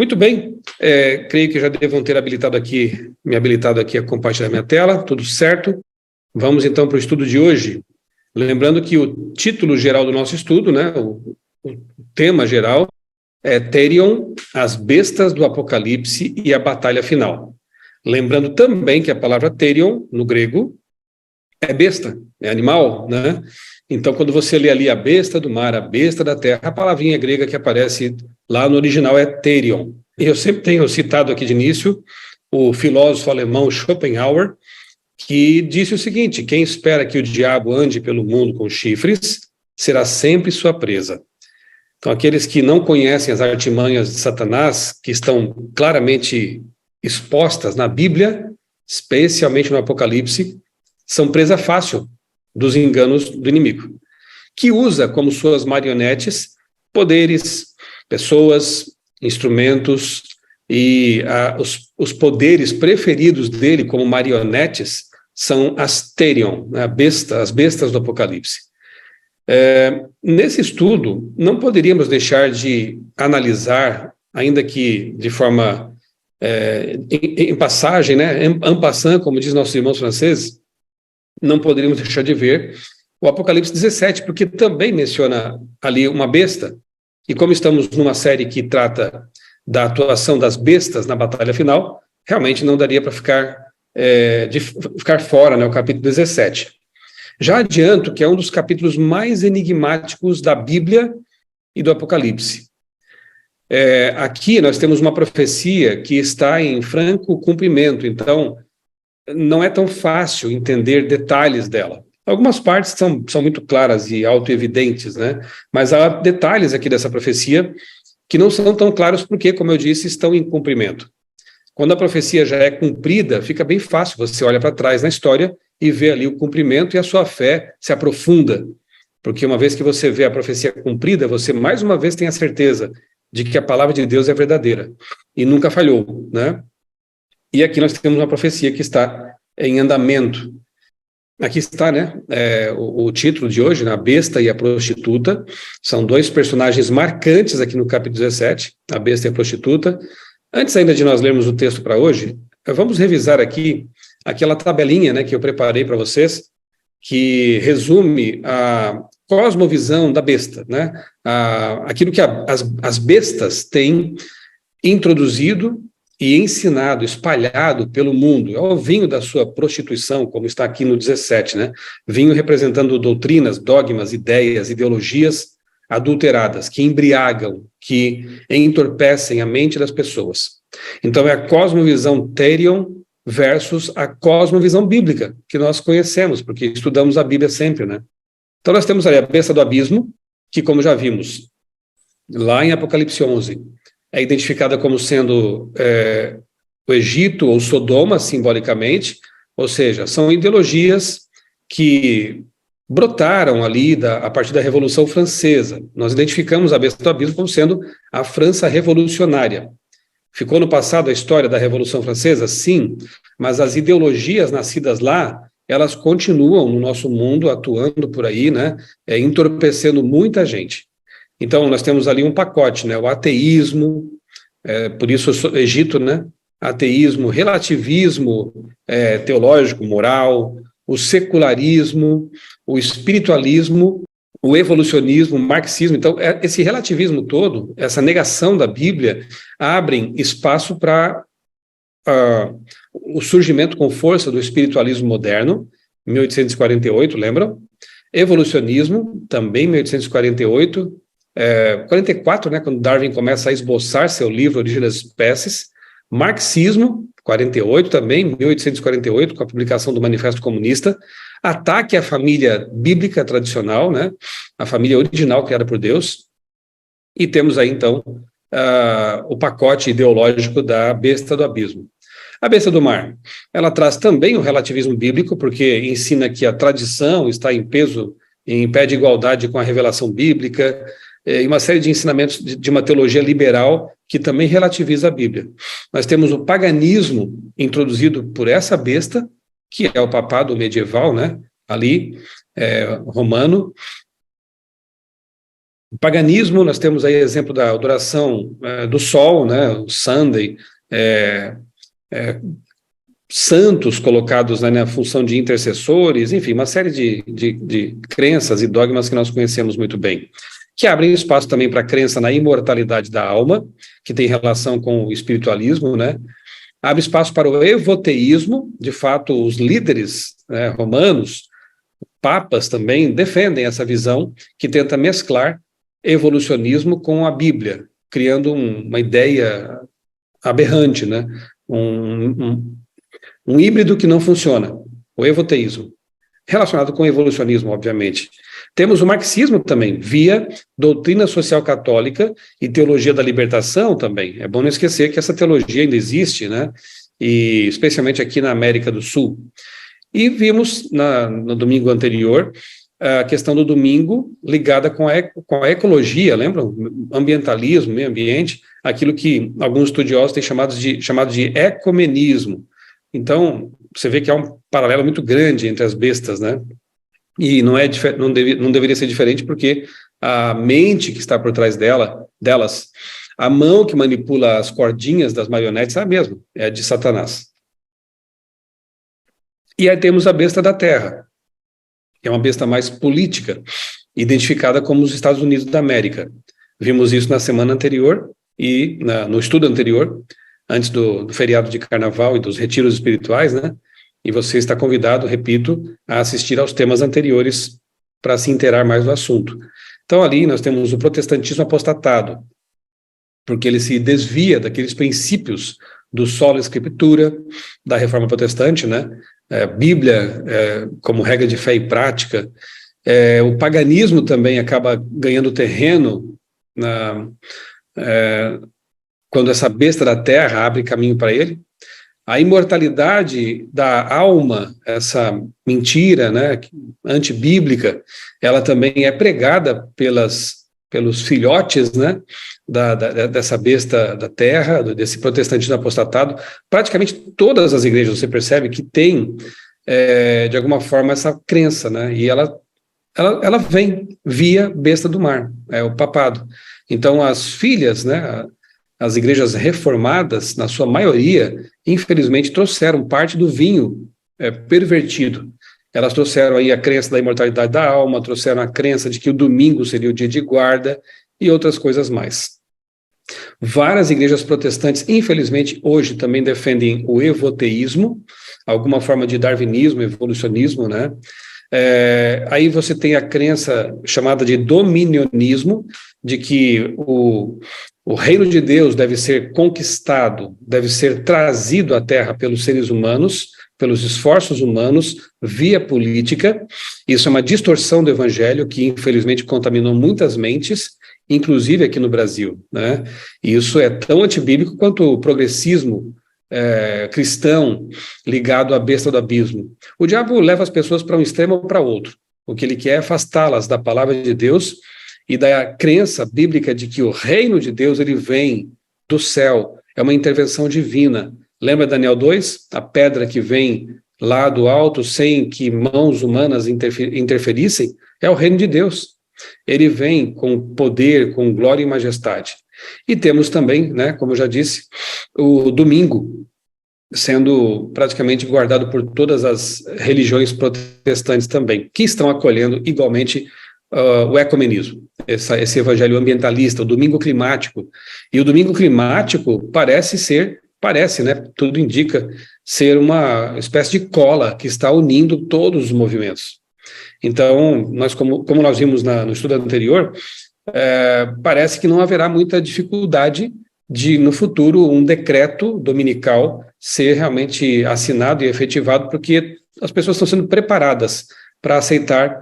Muito bem, creio que já devam ter me habilitado aqui a compartilhar minha tela, tudo certo. Vamos então para o estudo de hoje. Lembrando que o título geral do nosso estudo, né, o tema geral, é Therion, as bestas do Apocalipse e a batalha final. Lembrando também que a palavra Therion, no grego, é besta, é animal, né? Então, quando você lê ali a besta do mar, a besta da terra, a palavrinha grega que aparece lá no original é Therion. E eu sempre tenho citado aqui de início o filósofo alemão Schopenhauer, que disse o seguinte: quem espera que o diabo ande pelo mundo com chifres, será sempre sua presa. Então, aqueles que não conhecem as artimanhas de Satanás, que estão claramente expostas na Bíblia, especialmente no Apocalipse, são presa fácil dos enganos do inimigo, que usa como suas marionetes poderes, pessoas, instrumentos, e os poderes preferidos dele como marionetes são as Therion, né, as bestas do Apocalipse. Nesse estudo, não poderíamos deixar de analisar, ainda que de forma em passagem, né, en passant, como diz nossos irmãos franceses, não poderíamos deixar de ver o Apocalipse 17, porque também menciona ali uma besta, e como estamos numa série que trata da atuação das bestas na batalha final, realmente não daria para ficar fora, né, o capítulo 17. Já adianto que é um dos capítulos mais enigmáticos da Bíblia e do Apocalipse. Aqui nós temos uma profecia que está em franco cumprimento, então não é tão fácil entender detalhes dela. Algumas partes são muito claras e autoevidentes, né? Mas há detalhes aqui dessa profecia que não são tão claros porque, como eu disse, estão em cumprimento. Quando a profecia já é cumprida, fica bem fácil, você olha para trás na história e vê ali o cumprimento e a sua fé se aprofunda, porque uma vez que você vê a profecia cumprida, você mais uma vez tem a certeza de que a palavra de Deus é verdadeira e nunca falhou, né? E aqui nós temos uma profecia que está em andamento. Aqui está, né, o título de hoje, né, a besta e a prostituta. São dois personagens marcantes aqui no capítulo 17, a besta e a prostituta. Antes ainda de nós lermos o texto para hoje, vamos revisar aqui aquela tabelinha, né, que eu preparei para vocês, que resume a cosmovisão da besta, né, aquilo que as bestas têm introduzido e ensinado, espalhado pelo mundo. É o vinho da sua prostituição, como está aqui no 17, né? Vinho representando doutrinas, dogmas, ideias, ideologias adulteradas, que embriagam, que entorpecem a mente das pessoas. Então é a cosmovisão Therion versus a cosmovisão bíblica, que nós conhecemos, porque estudamos a Bíblia sempre, né? Então nós temos ali a besta do abismo, que, como já vimos lá em Apocalipse 11, é identificada como sendo o Egito ou Sodoma, simbolicamente, ou seja, são ideologias que brotaram ali a partir da Revolução Francesa. Nós identificamos a besta do abismo como sendo a França revolucionária. Ficou no passado a história da Revolução Francesa? Sim, mas as ideologias nascidas lá, elas continuam no nosso mundo, atuando por aí, né, entorpecendo muita gente. Então, nós temos ali um pacote, né? O ateísmo, por isso o Egito, né? Ateísmo, relativismo teológico, moral, o secularismo, o espiritualismo, o evolucionismo, o marxismo. Então, esse relativismo todo, essa negação da Bíblia, abrem espaço para o surgimento com força do espiritualismo moderno, 1848, lembram? Evolucionismo, também 1848, 44, né, quando Darwin começa a esboçar seu livro Origem das Espécies. Marxismo, 48 também, 1848, com a publicação do Manifesto Comunista. Ataque à família bíblica tradicional, né, a família original criada por Deus. E temos aí, então, o pacote ideológico da besta do abismo. A besta do mar, ela traz também o relativismo bíblico, porque ensina que a tradição está em pé de igualdade com a revelação bíblica, e uma série de ensinamentos de uma teologia liberal que também relativiza a Bíblia. Nós temos o paganismo introduzido por essa besta, que é o papado medieval, né, ali, romano, O paganismo, nós temos aí exemplo da adoração do sol, né, o Sunday, santos colocados, né, na função de intercessores, enfim, uma série de crenças e dogmas que nós conhecemos muito bem, que abrem espaço também para a crença na imortalidade da alma, que tem relação com o espiritualismo, né? Abre espaço para o evoteísmo. De fato, os líderes, né, romanos, papas também, defendem essa visão que tenta mesclar evolucionismo com a Bíblia, criando uma ideia aberrante, né? Um híbrido que não funciona, o evoteísmo, relacionado com o evolucionismo, obviamente. Temos o marxismo também, via doutrina social católica e teologia da libertação também. É bom não esquecer que essa teologia ainda existe, né? E especialmente aqui na América do Sul. E vimos no domingo anterior a questão do domingo ligada com a ecologia, lembram? Ambientalismo, meio ambiente, aquilo que alguns estudiosos têm chamado de ecumenismo. Então, você vê que há um paralelo muito grande entre as bestas, né? E não deveria ser diferente, porque a mente que está por trás delas, a mão que manipula as cordinhas das marionetes é a mesma, é a de Satanás. E aí temos a besta da terra, que é uma besta mais política, identificada como os Estados Unidos da América. Vimos isso na semana anterior e no estudo anterior, antes do feriado de carnaval e dos retiros espirituais, né? E você está convidado, repito, a assistir aos temas anteriores para se inteirar mais do assunto. Então, ali nós temos o protestantismo apostatado, porque ele se desvia daqueles princípios do sola escritura, da reforma protestante, né? Bíblia como regra de fé e prática. O paganismo também acaba ganhando terreno quando essa besta da terra abre caminho para ele. A imortalidade da alma, essa mentira, né, antibíblica, ela também é pregada pelos filhotes, né, dessa besta da terra, desse protestantismo apostatado. Praticamente todas as igrejas, você percebe que tem, de alguma forma, essa crença, né, e ela vem via besta do mar, é o papado. Então, as filhas, né, as igrejas reformadas, na sua maioria, infelizmente, trouxeram parte do vinho pervertido. Elas trouxeram aí a crença da imortalidade da alma, trouxeram a crença de que o domingo seria o dia de guarda e outras coisas mais. Várias igrejas protestantes, infelizmente, hoje também defendem o evoteísmo, alguma forma de darwinismo, evolucionismo, né? Aí você tem a crença chamada de dominionismo, de que o reino de Deus deve ser conquistado, deve ser trazido à terra pelos seres humanos, pelos esforços humanos, via política. Isso é uma distorção do evangelho que, infelizmente, contaminou muitas mentes, inclusive aqui no Brasil, né? E isso é tão antibíblico quanto o progressismo cristão ligado à besta do abismo. O diabo leva as pessoas para um extremo ou para outro. O que ele quer é afastá-las da palavra de Deus e da crença bíblica de que o reino de Deus ele vem do céu, é uma intervenção divina. Lembra Daniel 2? A pedra que vem lá do alto sem que mãos humanas interferissem, é o reino de Deus. Ele vem com poder, com glória e majestade. E temos também, né, como eu já disse, o domingo sendo praticamente guardado por todas as religiões protestantes também, que estão acolhendo igualmente o ecumenismo, esse evangelho ambientalista, o domingo climático. E o domingo climático parece, né, tudo indica, ser uma espécie de cola que está unindo todos os movimentos. Então, nós, como nós vimos no estudo anterior, parece que não haverá muita dificuldade de, no futuro, um decreto dominical ser realmente assinado e efetivado, porque as pessoas estão sendo preparadas para aceitar,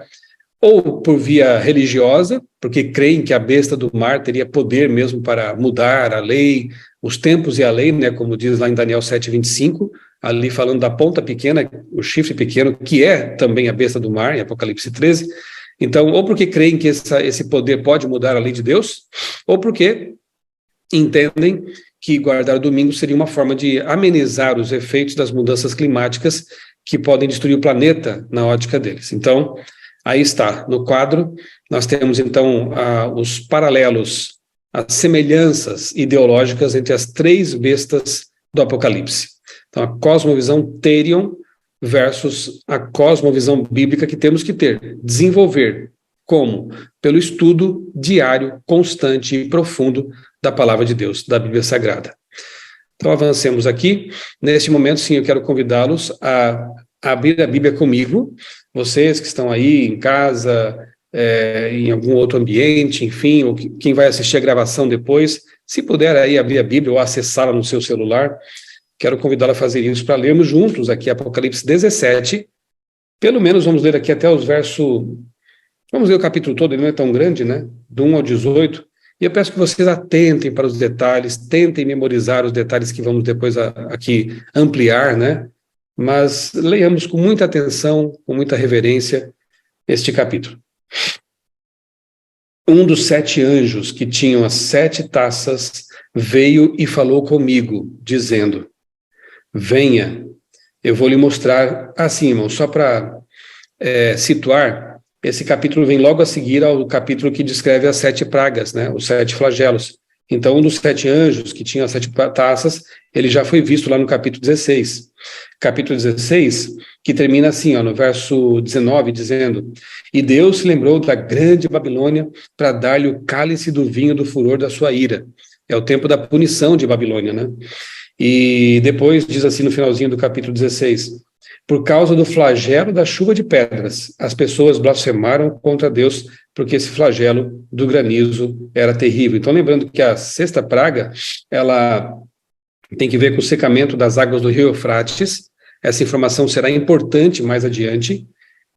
ou por via religiosa, porque creem que a besta do mar teria poder mesmo para mudar a lei, os tempos e a lei, né, como diz lá em Daniel 7:25, ali falando da ponta pequena, o chifre pequeno, que é também a besta do mar, em Apocalipse 13. Então, ou porque creem que esse poder pode mudar a lei de Deus, ou porque entendem que guardar o domingo seria uma forma de amenizar os efeitos das mudanças climáticas que podem destruir o planeta na ótica deles. Então, Aí está, no quadro, nós temos então os paralelos, as semelhanças ideológicas entre as três bestas do Apocalipse. Então, a cosmovisão Therion versus a cosmovisão bíblica que temos que ter, desenvolver. Como? Pelo estudo diário, constante e profundo da palavra de Deus, da Bíblia Sagrada. Então, avancemos aqui. Neste momento, sim, eu quero convidá-los a abrir a Bíblia comigo. Vocês que estão aí em casa, em algum outro ambiente, enfim, ou quem vai assistir a gravação depois, se puder aí abrir a Bíblia ou acessá-la no seu celular, quero convidá-la a fazer isso para lermos juntos aqui Apocalipse 17. Pelo menos vamos ler aqui até os versos... Vamos ler o capítulo todo, ele não é tão grande, né? Do 1 ao 18. E eu peço que vocês atentem para os detalhes, tentem memorizar os detalhes que vamos depois aqui ampliar, né? Mas leiamos com muita atenção, com muita reverência, este capítulo. Um dos 7 anjos que tinham as 7 taças veio e falou comigo, dizendo: venha, eu vou lhe mostrar... Assim, irmão, só para situar, esse capítulo vem logo a seguir ao capítulo que descreve as 7 pragas, né? Os 7 flagelos. Então, um dos 7 anjos que tinha as 7 taças, ele já foi visto lá no capítulo 16. Capítulo 16, que termina assim, ó, no verso 19, dizendo: e Deus se lembrou da grande Babilônia para dar-lhe o cálice do vinho do furor da sua ira. É o tempo da punição de Babilônia, né? E depois diz assim no finalzinho do capítulo 16: por causa do flagelo da chuva de pedras, as pessoas blasfemaram contra Deus, porque esse flagelo do granizo era terrível. Então, lembrando que a 6ª praga, ela tem que ver com o secamento das águas do rio Eufrates. Essa informação será importante mais adiante.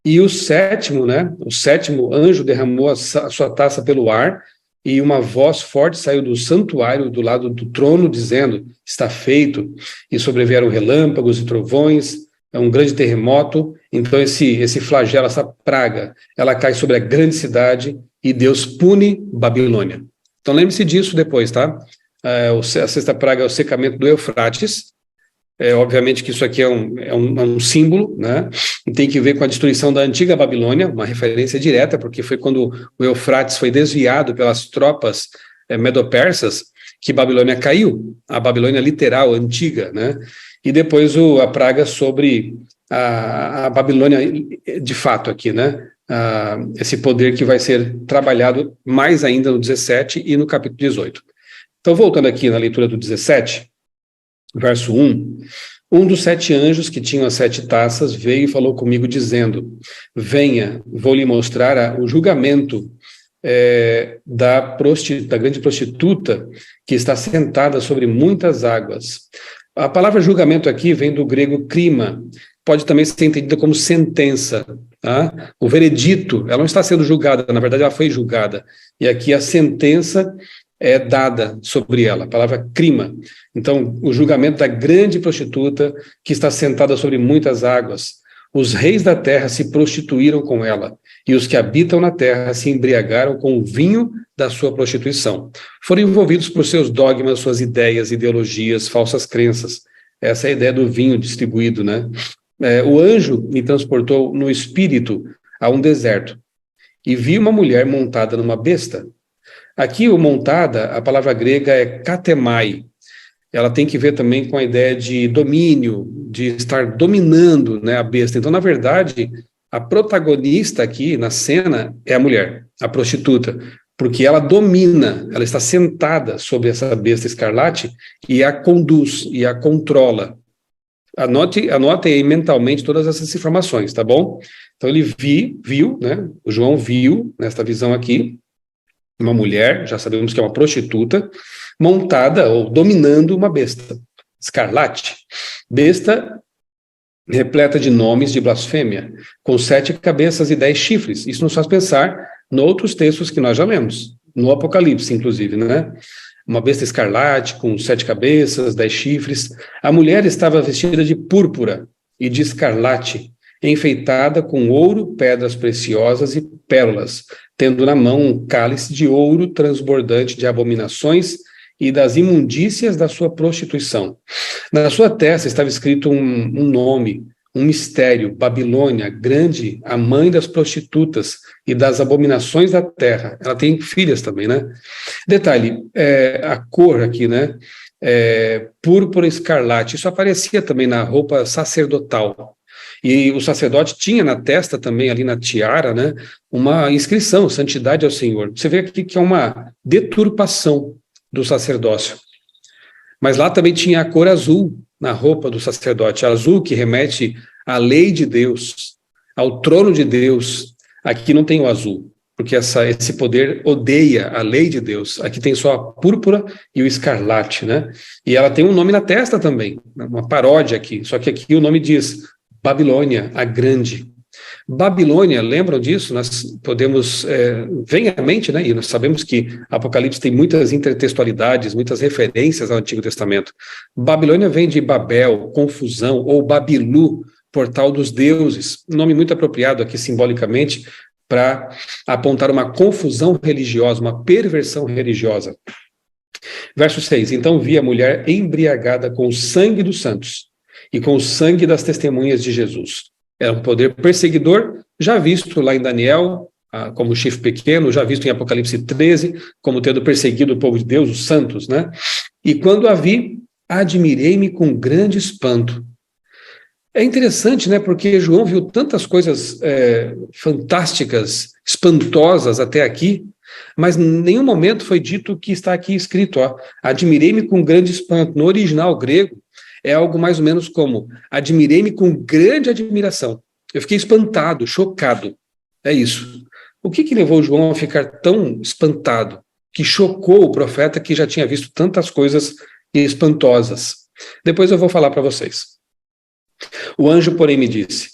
E o 7º, né? O 7º anjo derramou a sua taça pelo ar, e uma voz forte saiu do santuário do lado do trono, dizendo: está feito. E sobrevieram relâmpagos e trovões, um grande terremoto. Então esse flagelo, essa praga, ela cai sobre a grande cidade e Deus pune Babilônia. Então lembre-se disso depois, tá? A 6ª praga é o secamento do Eufrates. Obviamente que isso aqui é um símbolo, né? E tem que ver com a destruição da antiga Babilônia, uma referência direta, porque foi quando o Eufrates foi desviado pelas tropas medo-persas que Babilônia caiu, a Babilônia literal, antiga, né? E depois a praga sobre a Babilônia de fato aqui, né? Esse poder que vai ser trabalhado mais ainda no 17 e no capítulo 18. Então, voltando aqui na leitura do 17, verso 1, um dos 7 anjos que tinham as 7 taças veio e falou comigo, dizendo: venha, vou lhe mostrar o julgamento da grande prostituta que está sentada sobre muitas águas. A palavra julgamento aqui vem do grego krima, pode também ser entendida como sentença, tá? O veredito, ela não está sendo julgada, na verdade ela foi julgada, e aqui a sentença é dada sobre ela, a palavra crima. Então, o julgamento da grande prostituta que está sentada sobre muitas águas. Os reis da terra se prostituíram com ela, e os que habitam na terra se embriagaram com o vinho da sua prostituição. Foram envolvidos por seus dogmas, suas ideias, ideologias, falsas crenças. Essa é a ideia do vinho distribuído, né? O anjo me transportou no espírito a um deserto, e vi uma mulher montada numa besta. Aqui, o montada, a palavra grega é katemai. Ela tem que ver também com a ideia de domínio, de estar dominando, né, a besta. Então, na verdade, a protagonista aqui na cena é a mulher, a prostituta, porque ela domina, ela está sentada sobre essa besta escarlate e a conduz e a controla. Anote aí mentalmente todas essas informações, tá bom? Então ele viu, né? O João viu nesta visão aqui uma mulher, já sabemos que é uma prostituta, montada ou dominando uma besta escarlate. Besta repleta de nomes de blasfêmia, com 7 cabeças e 10 chifres. Isso nos faz pensar em outros textos que nós já lemos, no Apocalipse, inclusive, né? Uma besta escarlate com 7 cabeças, 10 chifres. A mulher estava vestida de púrpura e de escarlate, enfeitada com ouro, pedras preciosas e pérolas, tendo na mão um cálice de ouro transbordante de abominações e das imundícias da sua prostituição. Na sua testa estava escrito um nome, um mistério. Babilônia, grande, a mãe das prostitutas e das abominações da terra. Ela tem filhas também, né? Detalhe, a cor aqui, né? Púrpura escarlate. Isso aparecia também na roupa sacerdotal. E o sacerdote tinha na testa também, ali na tiara, né, uma inscrição, santidade ao Senhor. Você vê aqui que é uma deturpação do sacerdócio. Mas lá também tinha a cor azul na roupa do sacerdote, azul que remete à lei de Deus, ao trono de Deus. Aqui não tem o azul, porque esse poder odeia a lei de Deus. Aqui tem só a púrpura e o escarlate, né? E ela tem um nome na testa também, uma paródia aqui, só que aqui o nome diz Babilônia, a grande. Babilônia, lembram disso? Nós podemos, vem à mente, né? E nós sabemos que Apocalipse tem muitas intertextualidades, muitas referências ao Antigo Testamento. Babilônia vem de Babel, confusão, ou Babilu, portal dos deuses, nome muito apropriado aqui simbolicamente para apontar uma confusão religiosa, uma perversão religiosa. Verso 6, então vi a mulher embriagada com o sangue dos santos e com o sangue das testemunhas de Jesus. Era um poder perseguidor, já visto lá em Daniel, como chifre pequeno, já visto em Apocalipse 13, como tendo perseguido o povo de Deus, os santos, né? E quando a vi, admirei-me com grande espanto. É interessante, né? Porque João viu tantas coisas fantásticas, espantosas até aqui, mas em nenhum momento foi dito o que está aqui escrito, ó. Admirei-me com grande espanto. No original grego, é algo mais ou menos como: admirei-me com grande admiração. Eu fiquei espantado, chocado. É isso. O que levou João a ficar tão espantado, que chocou o profeta que já tinha visto tantas coisas espantosas? Depois eu vou falar para vocês. O anjo, porém, me disse: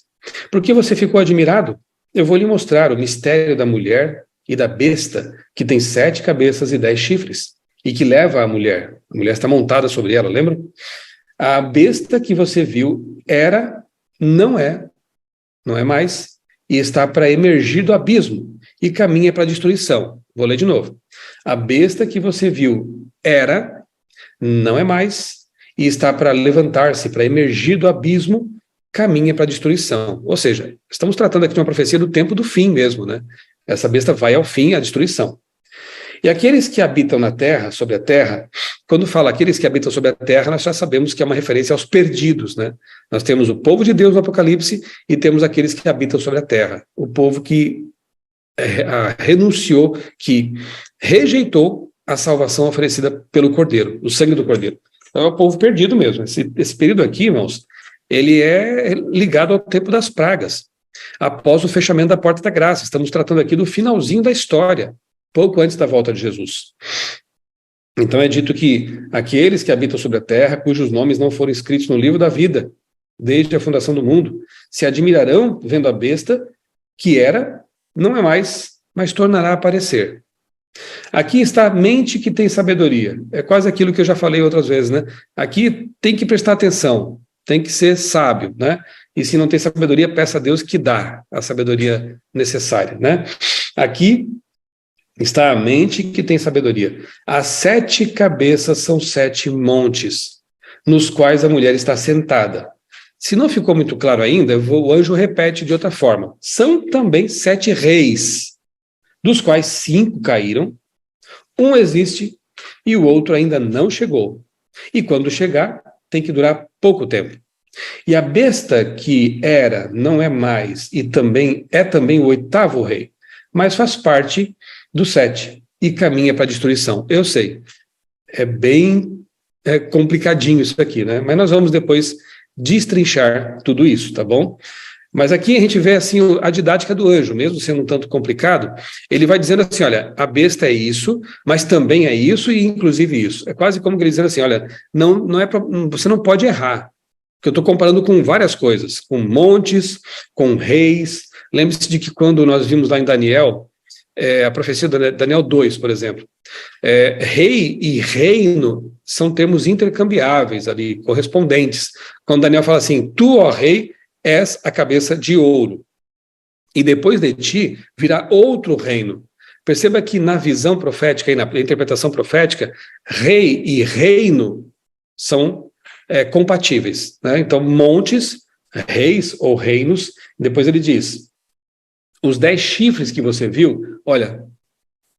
por que você ficou admirado? Eu vou lhe mostrar o mistério da mulher e da besta, que tem 7 cabeças e 10 chifres, e que leva a mulher. A mulher está montada sobre ela, lembra? A besta que você viu não é mais, e está para emergir do abismo, e caminha para a destruição. Vou ler de novo. A besta que você viu não é mais, e está para levantar-se, para emergir do abismo, caminha para a destruição. Ou seja, estamos tratando aqui de uma profecia do tempo do fim mesmo, né? Essa besta vai ao fim, à destruição. E aqueles que habitam na terra, sobre a terra, quando fala aqueles que habitam sobre a terra, nós já sabemos que é uma referência aos perdidos, né? Nós temos o povo de Deus no Apocalipse e temos aqueles que habitam sobre a terra. O povo que renunciou, que rejeitou a salvação oferecida pelo Cordeiro, o sangue do Cordeiro. Então é o povo perdido mesmo. Esse período aqui, irmãos, ele é ligado ao tempo das pragas, após o fechamento da porta da graça. Estamos tratando aqui do finalzinho da história, pouco antes da volta de Jesus. Então é dito que aqueles que habitam sobre a terra, cujos nomes não foram escritos no livro da vida, desde a fundação do mundo, se admirarão vendo a besta, que não é mais, mas tornará a aparecer. Aqui está a mente que tem sabedoria. É quase aquilo que eu já falei outras vezes, né? Aqui tem que prestar atenção, tem que ser sábio, né? E se não tem sabedoria, peça a Deus que dá a sabedoria necessária, né? Aqui está a mente que tem sabedoria. As 7 cabeças são 7 montes, nos quais a mulher está sentada. Se não ficou muito claro ainda, o anjo repete de outra forma. São também 7 reis, dos quais 5 caíram, um existe e o outro ainda não chegou. E quando chegar, tem que durar pouco tempo. E a besta que não é mais, e também o 8º rei, mas faz parte do 7 e caminha para a destruição. Eu sei, é bem complicadinho isso aqui, né? Mas nós vamos depois destrinchar tudo isso, tá bom? Mas aqui a gente vê assim a didática do anjo, mesmo sendo um tanto complicado, ele vai dizendo assim, olha, a besta é isso, mas também é isso e inclusive isso. É quase como ele dizendo assim, olha, você não pode errar, porque eu estou comparando com várias coisas, com montes, com reis. Lembre-se de que quando nós vimos lá em Daniel, a profecia de Daniel 2, por exemplo, rei e reino são termos intercambiáveis ali, correspondentes. Quando Daniel fala assim, tu, ó rei, és a cabeça de ouro, e depois de ti virá outro reino. Perceba que na visão profética e na interpretação profética, rei e reino são compatíveis, né? Então, montes reis ou reinos. Depois ele diz, os 10 chifres que você viu, olha,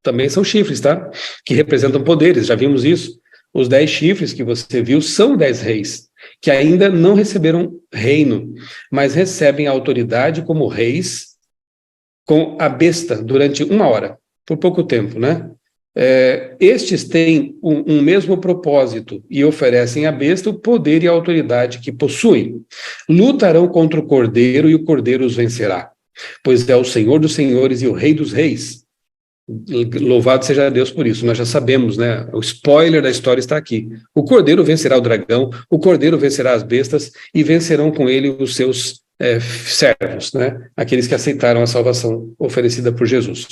também são chifres, tá? Que representam poderes, já vimos isso. Os 10 chifres que você viu são 10 reis, que ainda não receberam reino, mas recebem autoridade como reis com a besta durante 1 hora, por pouco tempo, né? Estes têm um mesmo propósito e oferecem à besta o poder e a autoridade que possuem. Lutarão contra o cordeiro e o cordeiro os vencerá, pois é o Senhor dos senhores e o Rei dos reis. Louvado seja Deus por isso, nós já sabemos, né? O spoiler da história está aqui. O cordeiro vencerá o dragão, o cordeiro vencerá as bestas e vencerão com ele os seus servos, né? Aqueles que aceitaram a salvação oferecida por Jesus.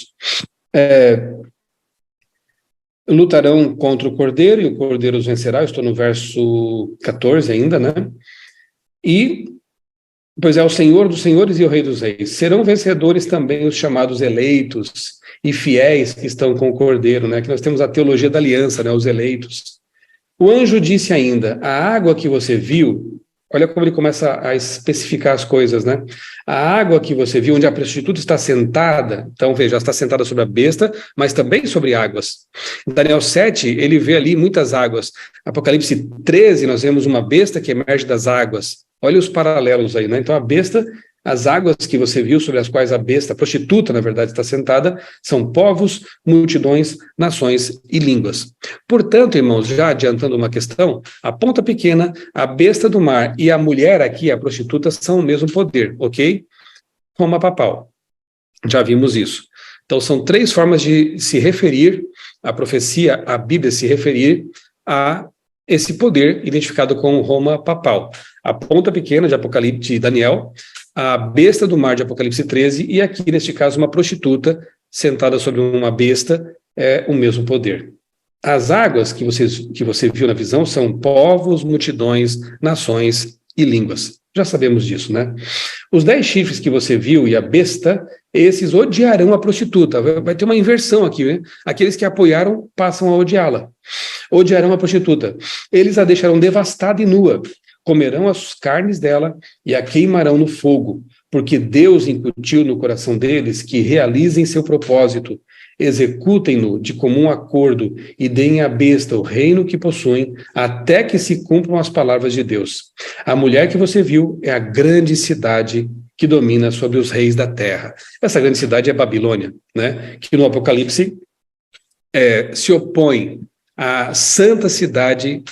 Lutarão contra o cordeiro e o cordeiro os vencerá. Eu estou no verso 14 ainda, né? E, pois é o Senhor dos senhores e o Rei dos reis. Serão vencedores também os chamados eleitos e fiéis que estão com o cordeiro, né? Que nós temos a teologia da aliança, né? Os eleitos. O anjo disse ainda, a água que você viu, olha como ele começa a especificar as coisas, né? A água que você viu, onde a prostituta está sentada, então veja, ela está sentada sobre a besta, mas também sobre águas. Em Daniel 7, ele vê ali muitas águas. Apocalipse 13, nós vemos uma besta que emerge das águas. Olha os paralelos aí, né? Então a besta, as águas que você viu sobre as quais a besta, a prostituta, na verdade, está sentada, são povos, multidões, nações e línguas. Portanto, irmãos, já adiantando uma questão, a ponta pequena, a besta do mar e a mulher aqui, a prostituta, são o mesmo poder, ok? Roma papal. Já vimos isso. Então, são 3 formas de se referir, a profecia, a Bíblia se referir a esse poder identificado com Roma papal. A ponta pequena de Apocalipse de Daniel, a besta do mar de Apocalipse 13, e aqui, neste caso, uma prostituta sentada sobre uma besta, é o mesmo poder. As águas que você viu na visão são povos, multidões, nações e línguas. Já sabemos disso, né? Os 10 chifres que você viu e a besta, esses odiarão a prostituta. Vai ter uma inversão aqui, né? Aqueles que a apoiaram passam a odiá-la. Odiarão a prostituta. Eles a deixarão devastada e nua. Comerão as carnes dela e a queimarão no fogo, porque Deus incutiu no coração deles que realizem seu propósito, executem-no de comum acordo e deem à besta o reino que possuem, até que se cumpram as palavras de Deus. A mulher que você viu é a grande cidade que domina sobre os reis da terra. Essa grande cidade é Babilônia, né? Que no Apocalipse se opõe à santa cidade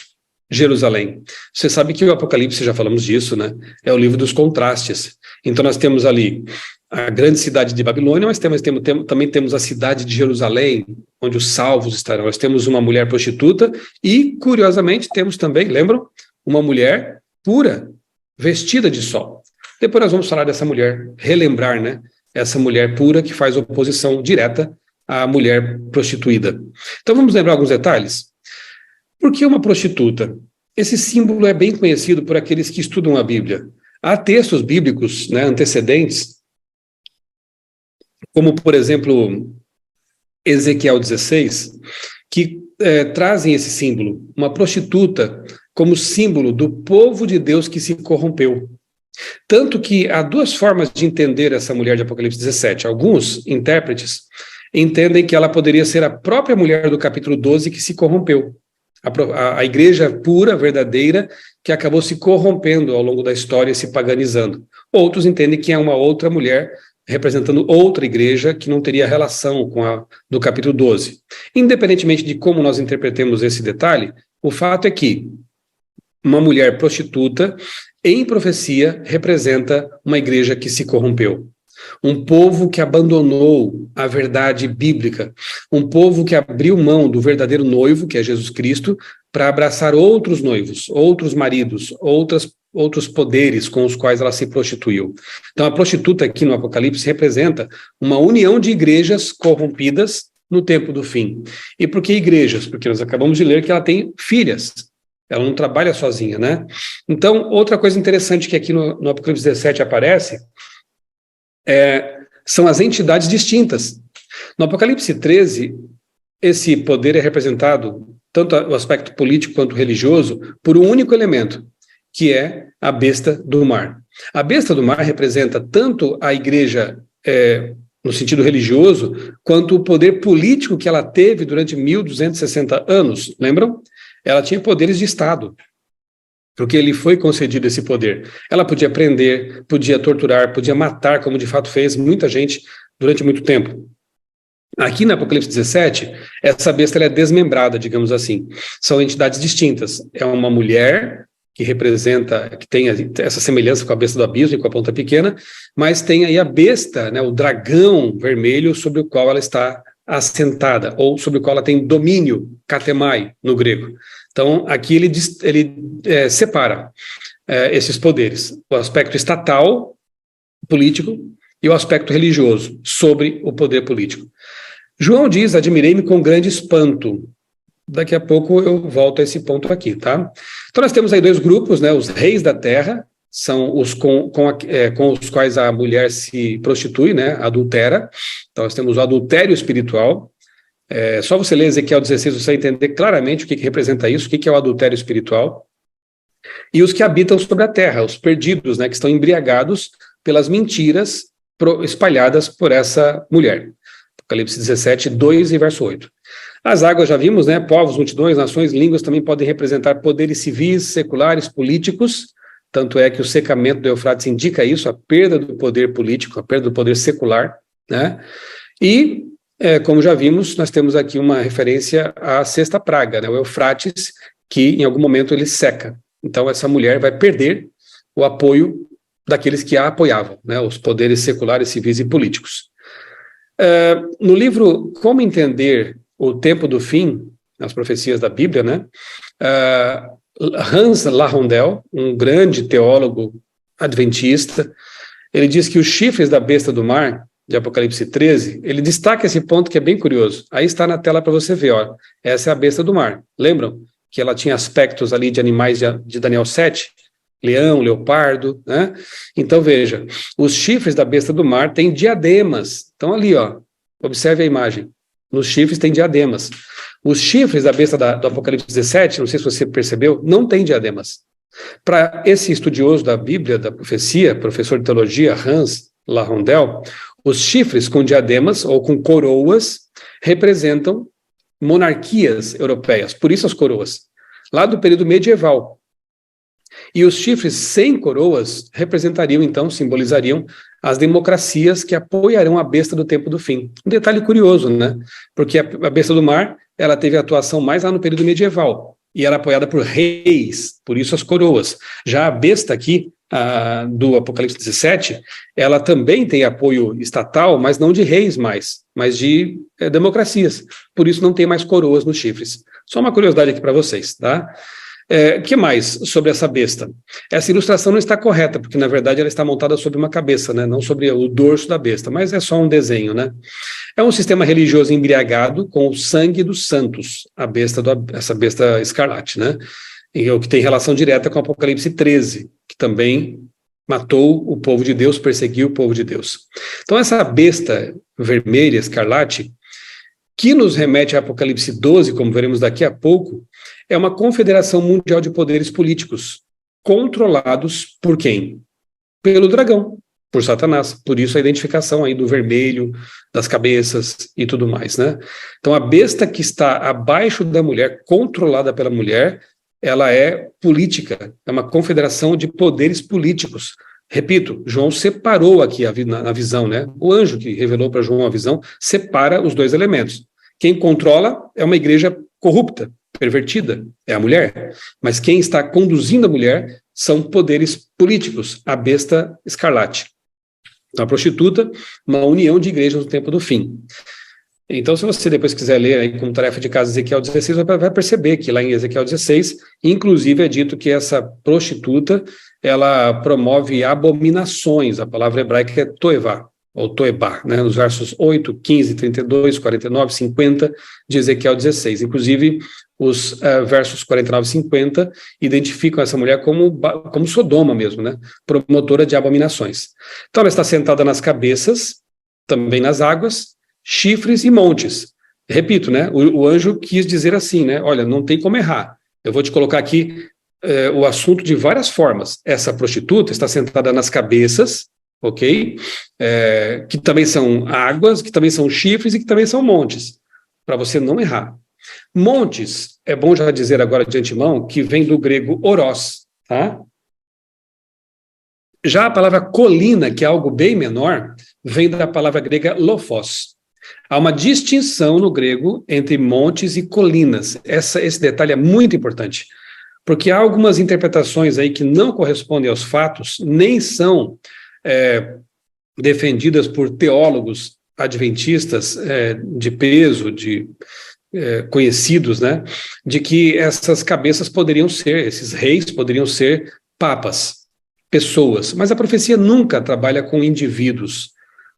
Jerusalém. Você sabe que o Apocalipse, já falamos disso, né? É o livro dos contrastes. Então nós temos ali a grande cidade de Babilônia, mas também temos a cidade de Jerusalém, onde os salvos estarão. Nós temos uma mulher prostituta e, curiosamente, temos também, lembram? Uma mulher pura, vestida de sol. Depois nós vamos falar dessa mulher, relembrar, né? Essa mulher pura que faz oposição direta à mulher prostituída. Então vamos lembrar alguns detalhes? Por que uma prostituta? Esse símbolo é bem conhecido por aqueles que estudam a Bíblia. Há textos bíblicos, né, antecedentes, como, por exemplo, Ezequiel 16, que trazem esse símbolo, uma prostituta como símbolo do povo de Deus que se corrompeu. Tanto que há 2 formas de entender essa mulher de Apocalipse 17. Alguns intérpretes entendem que ela poderia ser a própria mulher do capítulo 12 que se corrompeu. A igreja pura, verdadeira, que acabou se corrompendo ao longo da história, se paganizando. Outros entendem que é uma outra mulher representando outra igreja que não teria relação com a do capítulo 12. Independentemente de como nós interpretemos esse detalhe, o fato é que uma mulher prostituta, em profecia, representa uma igreja que se corrompeu. Um povo que abandonou a verdade bíblica, um povo que abriu mão do verdadeiro noivo, que é Jesus Cristo, para abraçar outros noivos, outros maridos, outros poderes com os quais ela se prostituiu. Então a prostituta aqui no Apocalipse representa uma união de igrejas corrompidas no tempo do fim. E por que igrejas? Porque nós acabamos de ler que ela tem filhas. Ela não trabalha sozinha, né? Então, outra coisa interessante que aqui no Apocalipse 17 aparece são as entidades distintas. No Apocalipse 13, esse poder é representado, tanto o aspecto político quanto religioso, por um único elemento, que é a besta do mar. A besta do mar representa tanto a igreja no sentido religioso, quanto o poder político que ela teve durante 1260 anos, lembram? Ela tinha poderes de Estado, porque lhe foi concedido esse poder. Ela podia prender, podia torturar, podia matar, como de fato fez muita gente durante muito tempo. Aqui no Apocalipse 17, essa besta ela é desmembrada, digamos assim. São entidades distintas. É uma mulher que representa, que tem essa semelhança com a besta do abismo e com a ponta pequena, mas tem aí a besta, né, o dragão vermelho sobre o qual ela está assentada, ou sobre o qual ela tem domínio, katemai, no grego. Então, aqui ele separa esses poderes, o aspecto estatal, político, e o aspecto religioso, sobre o poder político. João diz, admirei-me com grande espanto. Daqui a pouco eu volto a esse ponto aqui, tá? Então nós temos aí dois grupos, né? Os reis da terra, são os com os quais a mulher se prostitui, né? Adultera. Então nós temos o adultério espiritual. Só você ler Ezequiel 16, você vai entender claramente o que representa isso, o que é o adultério espiritual. E os que habitam sobre a terra, os perdidos, né? Que estão embriagados pelas mentiras espalhadas por essa mulher. Apocalipse 17, 2 e verso 8. As águas já vimos, né? Povos, multidões, nações, línguas também podem representar poderes civis, seculares, políticos. Tanto é que o secamento do Eufrates indica isso, a perda do poder político, a perda do poder secular, né? E, como já vimos, nós temos aqui uma referência à sexta praga, né? O Eufrates, que em algum momento ele seca. Então essa mulher vai perder o apoio daqueles que a apoiavam, né? Os poderes seculares, civis e políticos. No livro Como Entender o Tempo do Fim, nas profecias da Bíblia, né? Hans Lahondel, um grande teólogo adventista, ele diz que os chifres da besta do mar, de Apocalipse 13, ele destaca esse ponto que é bem curioso. Aí está na tela para você ver, ó. Essa é a besta do mar. Lembram que ela tinha aspectos ali de animais de Daniel 7? Leão, leopardo, né? Então veja, os chifres da besta do mar têm diademas. Então ali, ó, observe a imagem. Nos chifres tem diademas. Os chifres da besta do Apocalipse 17, não sei se você percebeu, não tem diademas. Para esse estudioso da Bíblia, da profecia, professor de teologia, Hans Lahondel, os chifres com diademas ou com coroas representam monarquias europeias, por isso as coroas, lá do período medieval. E os chifres sem coroas representariam, então, simbolizariam as democracias que apoiarão a besta do tempo do fim. Um detalhe curioso, né? Porque a besta do mar, ela teve atuação mais lá no período medieval, e era apoiada por reis, por isso as coroas. Já a besta aqui, do Apocalipse 17, ela também tem apoio estatal, mas não de reis mais, mas de democracias. Por isso não tem mais coroas nos chifres. Só uma curiosidade aqui para vocês, tá? Que mais sobre essa besta? Essa ilustração não está correta, porque na verdade ela está montada sobre uma cabeça, né? Não sobre o dorso da besta, mas é só um desenho, né? É um sistema religioso embriagado com o sangue dos santos, essa besta escarlate, né? E o que tem relação direta com o Apocalipse 13, que também matou o povo de Deus, perseguiu o povo de Deus. Então essa besta vermelha, escarlate, que nos remete a Apocalipse 12, como veremos daqui a pouco, é uma confederação mundial de poderes políticos, controlados por quem? Pelo dragão, por Satanás. Por isso a identificação aí do vermelho, das cabeças e tudo mais, né? Então a besta que está abaixo da mulher, controlada pela mulher, ela é política, é uma confederação de poderes políticos. Repito, João separou aqui na visão, né? O anjo que revelou para João a visão separa os dois elementos. Quem controla é uma igreja corrupta, pervertida, é a mulher. Mas quem está conduzindo a mulher são poderes políticos, a besta escarlate. Então, a prostituta, uma união de igrejas no tempo do fim. Então, se você depois quiser ler aí como tarefa de casa Ezequiel 16, vai perceber que lá em Ezequiel 16, inclusive é dito que essa prostituta, ela promove abominações, a palavra hebraica é toevá, ou toebá, né, nos versos 8, 15, 32, 49, 50 de Ezequiel 16. Inclusive, os versos 49 e 50 identificam essa mulher como Sodoma mesmo, né, promotora de abominações. Então, ela está sentada nas cabeças, também nas águas, chifres e montes. Repito, né? O anjo quis dizer assim, né? Olha, não tem como errar. Eu vou te colocar aqui o assunto de várias formas. Essa prostituta está sentada nas cabeças, ok? Que também são águas, que também são chifres e que também são montes, para você não errar. Montes, é bom já dizer agora de antemão, que vem do grego oros, tá? Já a palavra colina, que é algo bem menor, vem da palavra grega lophos. Há uma distinção no grego entre montes e colinas. Esse detalhe é muito importante, porque há algumas interpretações aí que não correspondem aos fatos, nem são defendidas por teólogos adventistas de peso, conhecidos, né, de que essas cabeças poderiam ser, esses reis poderiam ser papas, pessoas. Mas a profecia nunca trabalha com indivíduos.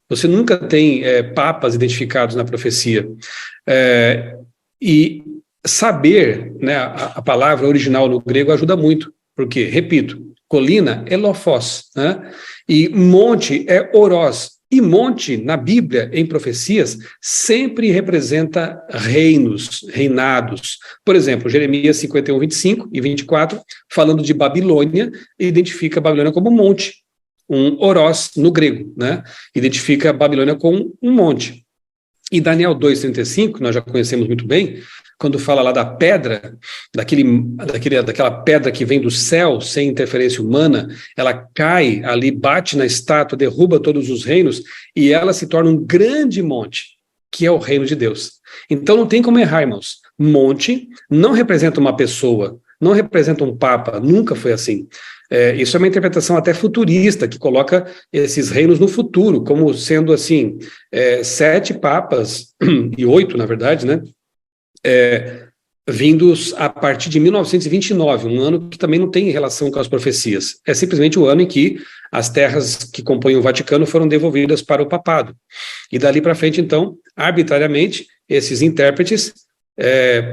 Você nunca tem papas identificados na profecia. E saber, né, a palavra original no grego ajuda muito, porque, repito, colina é lophos, né, e monte é oros. E monte, na Bíblia, em profecias, sempre representa reinos, reinados. Por exemplo, Jeremias 51, 25 e 24, falando de Babilônia, identifica a Babilônia como monte, um oros no grego, né? Identifica a Babilônia como um monte. E Daniel 2,35, que nós já conhecemos muito bem, quando fala lá da pedra, daquela pedra que vem do céu, sem interferência humana, ela cai ali, bate na estátua, derruba todos os reinos, e ela se torna um grande monte, que é o reino de Deus. Então não tem como errar, irmãos. Monte não representa uma pessoa, não representa um papa, nunca foi assim. Isso é uma interpretação até futurista, que coloca esses reinos no futuro, como sendo assim, 7 papas, e 8, na verdade, né? Vindos a partir de 1929, um ano que também não tem relação com as profecias. É simplesmente o ano em que as terras que compõem o Vaticano foram devolvidas para o papado. E dali para frente, então, arbitrariamente, esses intérpretes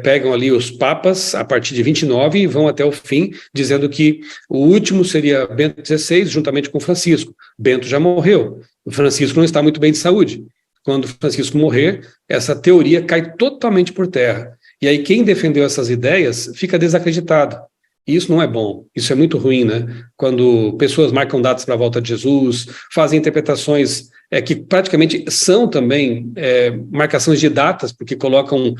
pegam ali os papas a partir de 29 e vão até o fim, dizendo que o último seria Bento XVI, juntamente com Francisco. Bento já morreu, o Francisco não está muito bem de saúde. Quando Francisco morrer, essa teoria cai totalmente por terra. E aí quem defendeu essas ideias fica desacreditado. E isso não é bom, isso é muito ruim, né? Quando pessoas marcam datas para a volta de Jesus, fazem interpretações que praticamente são também marcações de datas, porque colocam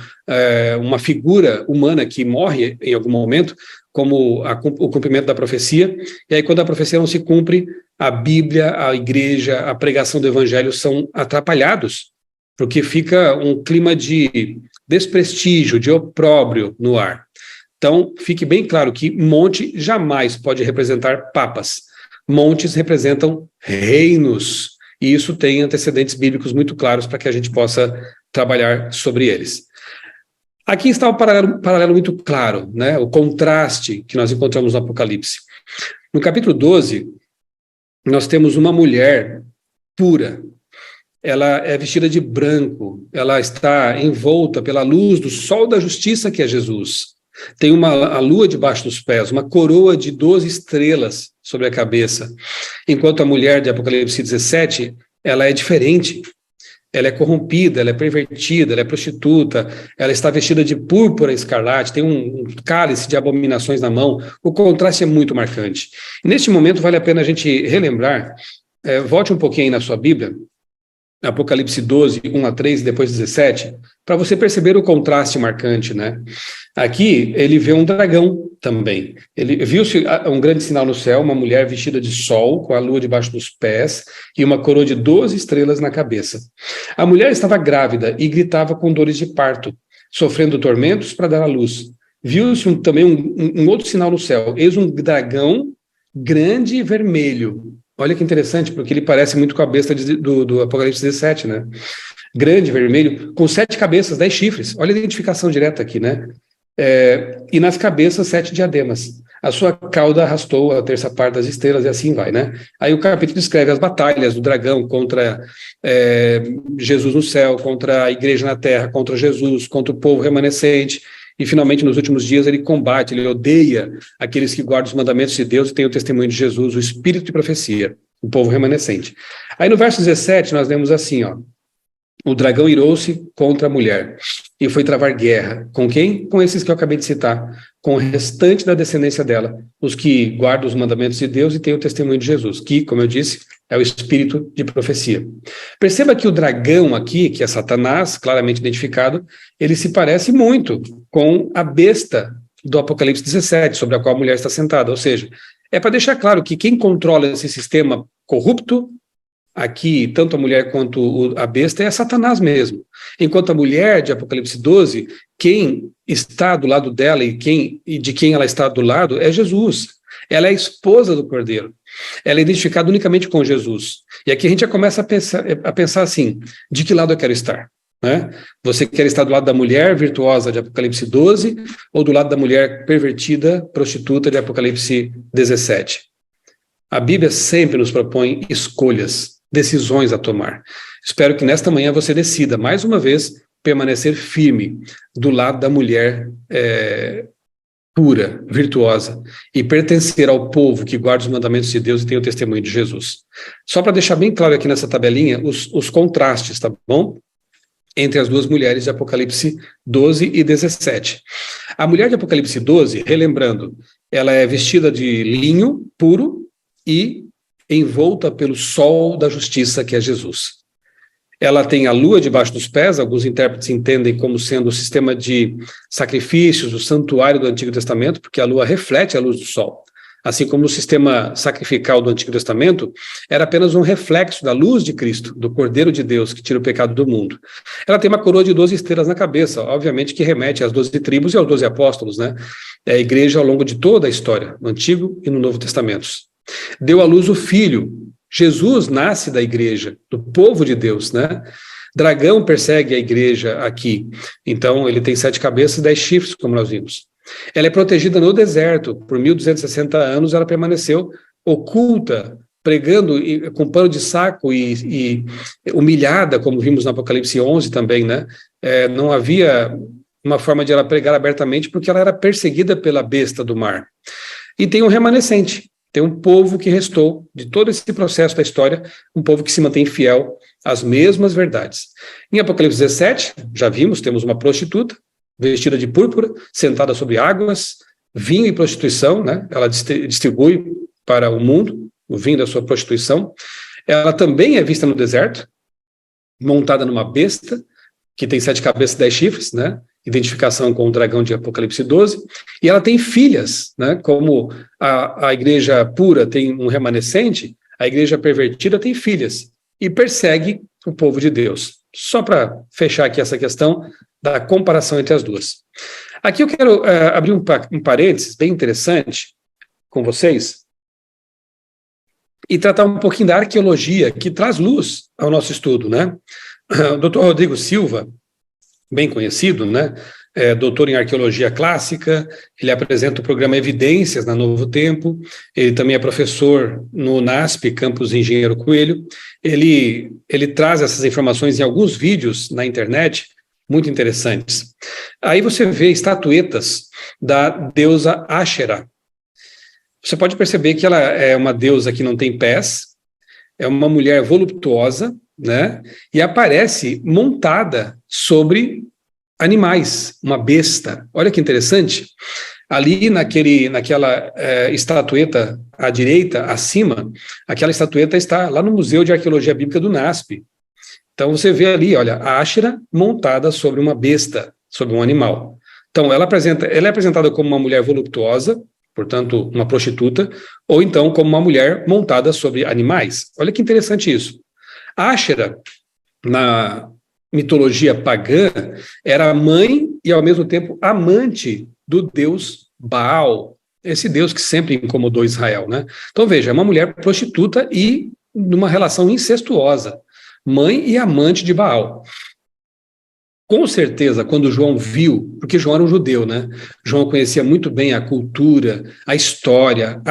uma figura humana que morre em algum momento, como o cumprimento da profecia, e aí quando a profecia não se cumpre, a Bíblia, a igreja, a pregação do evangelho são atrapalhados, porque fica um clima de desprestígio, de opróbrio no ar. Então, fique bem claro que monte jamais pode representar papas. Montes representam reinos, e isso tem antecedentes bíblicos muito claros para que a gente possa trabalhar sobre eles. Aqui está o paralelo muito claro, né? O contraste que nós encontramos no Apocalipse. No capítulo 12, nós temos uma mulher pura. Ela é vestida de branco, ela está envolta pela luz do sol da justiça, que é Jesus. Tem a lua debaixo dos pés, uma coroa de 12 estrelas sobre a cabeça. Enquanto a mulher de Apocalipse 17, ela é diferente. Ela é corrompida, ela é pervertida, ela é prostituta, ela está vestida de púrpura escarlate, tem um cálice de abominações na mão. O contraste é muito marcante. E neste momento vale a pena a gente relembrar, volte um pouquinho aí na sua Bíblia, Apocalipse 12, 1 a 3 e depois 17, para você perceber o contraste marcante, né? Aqui ele vê um dragão também. Ele viu-se um grande sinal no céu, uma mulher vestida de sol, com a lua debaixo dos pés e uma coroa de 12 estrelas na cabeça. A mulher estava grávida e gritava com dores de parto, sofrendo tormentos para dar à luz. Viu-se também um outro sinal no céu, eis um dragão grande e vermelho. Olha que interessante, porque ele parece muito com a besta do Apocalipse 17, né? Grande, vermelho, com 7 cabeças, 10 chifres. Olha a identificação direta aqui, né? E nas cabeças 7 diademas. A sua cauda arrastou a terça parte das estrelas e assim vai, né? Aí o capítulo descreve as batalhas do dragão contra Jesus no céu, contra a igreja na terra, contra Jesus, contra o povo remanescente. E finalmente nos últimos dias ele combate, ele odeia aqueles que guardam os mandamentos de Deus e têm o testemunho de Jesus, o espírito de profecia, o povo remanescente. Aí no verso 17 nós lemos assim, ó: o dragão irou-se contra a mulher e foi travar guerra. Com quem? Com esses que eu acabei de citar, com o restante da descendência dela, os que guardam os mandamentos de Deus e têm o testemunho de Jesus, que, como eu disse, é o espírito de profecia. Perceba que o dragão aqui, que é Satanás, claramente identificado, ele se parece muito com a besta do Apocalipse 17, sobre a qual a mulher está sentada. Ou seja, é para deixar claro que quem controla esse sistema corrupto, aqui, tanto a mulher quanto a besta, é Satanás mesmo. Enquanto a mulher de Apocalipse 12, quem está do lado dela e de quem ela está do lado é Jesus. Ela é a esposa do Cordeiro. Ela é identificada unicamente com Jesus. E aqui a gente já começa a pensar assim, de que lado eu quero estar? Né? Você quer estar do lado da mulher virtuosa de Apocalipse 12 ou do lado da mulher pervertida, prostituta de Apocalipse 17? A Bíblia sempre nos propõe escolhas, decisões a tomar. Espero que nesta manhã você decida, mais uma vez, permanecer firme do lado da mulher pura, virtuosa, e pertencer ao povo que guarda os mandamentos de Deus e tem o testemunho de Jesus. Só para deixar bem claro aqui nessa tabelinha, os contrastes, tá bom? Entre as duas mulheres de Apocalipse 12 e 17. A mulher de Apocalipse 12, relembrando, ela é vestida de linho puro e envolta pelo sol da justiça, que é Jesus. Ela tem a lua debaixo dos pés, alguns intérpretes entendem como sendo o sistema de sacrifícios, o santuário do Antigo Testamento, porque a lua reflete a luz do sol. Assim como o sistema sacrificial do Antigo Testamento era apenas um reflexo da luz de Cristo, do Cordeiro de Deus, que tira o pecado do mundo. Ela tem uma coroa de 12 estrelas na cabeça, obviamente que remete às 12 tribos e aos 12 apóstolos, né? É a igreja ao longo de toda a história, no Antigo e no Novo Testamentos. Deu à luz o Filho. Jesus nasce da igreja, do povo de Deus, né? Dragão persegue a igreja aqui. Então, ele tem 7 cabeças e 10 chifres, como nós vimos. Ela é protegida no deserto. Por 1260 anos, ela permaneceu oculta, pregando com pano de saco e humilhada, como vimos no Apocalipse 11 também, né? Não havia uma forma de ela pregar abertamente, porque ela era perseguida pela besta do mar. E tem um remanescente. Tem um povo que restou de todo esse processo da história, um povo que se mantém fiel às mesmas verdades. Em Apocalipse 17, já vimos, temos uma prostituta, vestida de púrpura, sentada sobre águas, vinho e prostituição, né? Ela distribui para o mundo o vinho da sua prostituição. Ela também é vista no deserto, montada numa besta, que tem 7 cabeças e 10 chifres, né? Identificação com o dragão de Apocalipse 12, e ela tem filhas, né? Como a igreja pura tem um remanescente, a igreja pervertida tem filhas, e persegue o povo de Deus. Só para fechar aqui essa questão da comparação entre as duas. Aqui eu quero abrir um parênteses bem interessante com vocês, e tratar um pouquinho da arqueologia, que traz luz ao nosso estudo, né? O Dr. Rodrigo Silva, bem conhecido, né? Doutor em arqueologia clássica, ele apresenta o programa Evidências na Novo Tempo, ele também é professor no NASP, Campus Engenheiro Coelho, ele traz essas informações em alguns vídeos na internet, muito interessantes. Aí você vê estatuetas da deusa Ashera. Você pode perceber que ela é uma deusa que não tem pés, é uma mulher voluptuosa, né? E aparece montada sobre animais, uma besta. Olha que interessante. Ali naquela estatueta à direita, acima, aquela estatueta está lá no Museu de Arqueologia Bíblica do NASP. Então você vê ali, olha, a Ashera montada sobre uma besta, sobre um animal. Então ela é apresentada como uma mulher voluptuosa, portanto uma prostituta, ou então como uma mulher montada sobre animais. Olha que interessante isso. A Ashera, na mitologia pagã, era mãe e, ao mesmo tempo, amante do deus Baal, esse deus que sempre incomodou Israel, né? Então, veja, é uma mulher prostituta e numa relação incestuosa, mãe e amante de Baal. Com certeza, quando João viu, porque João era um judeu, né? João conhecia muito bem a cultura, a história,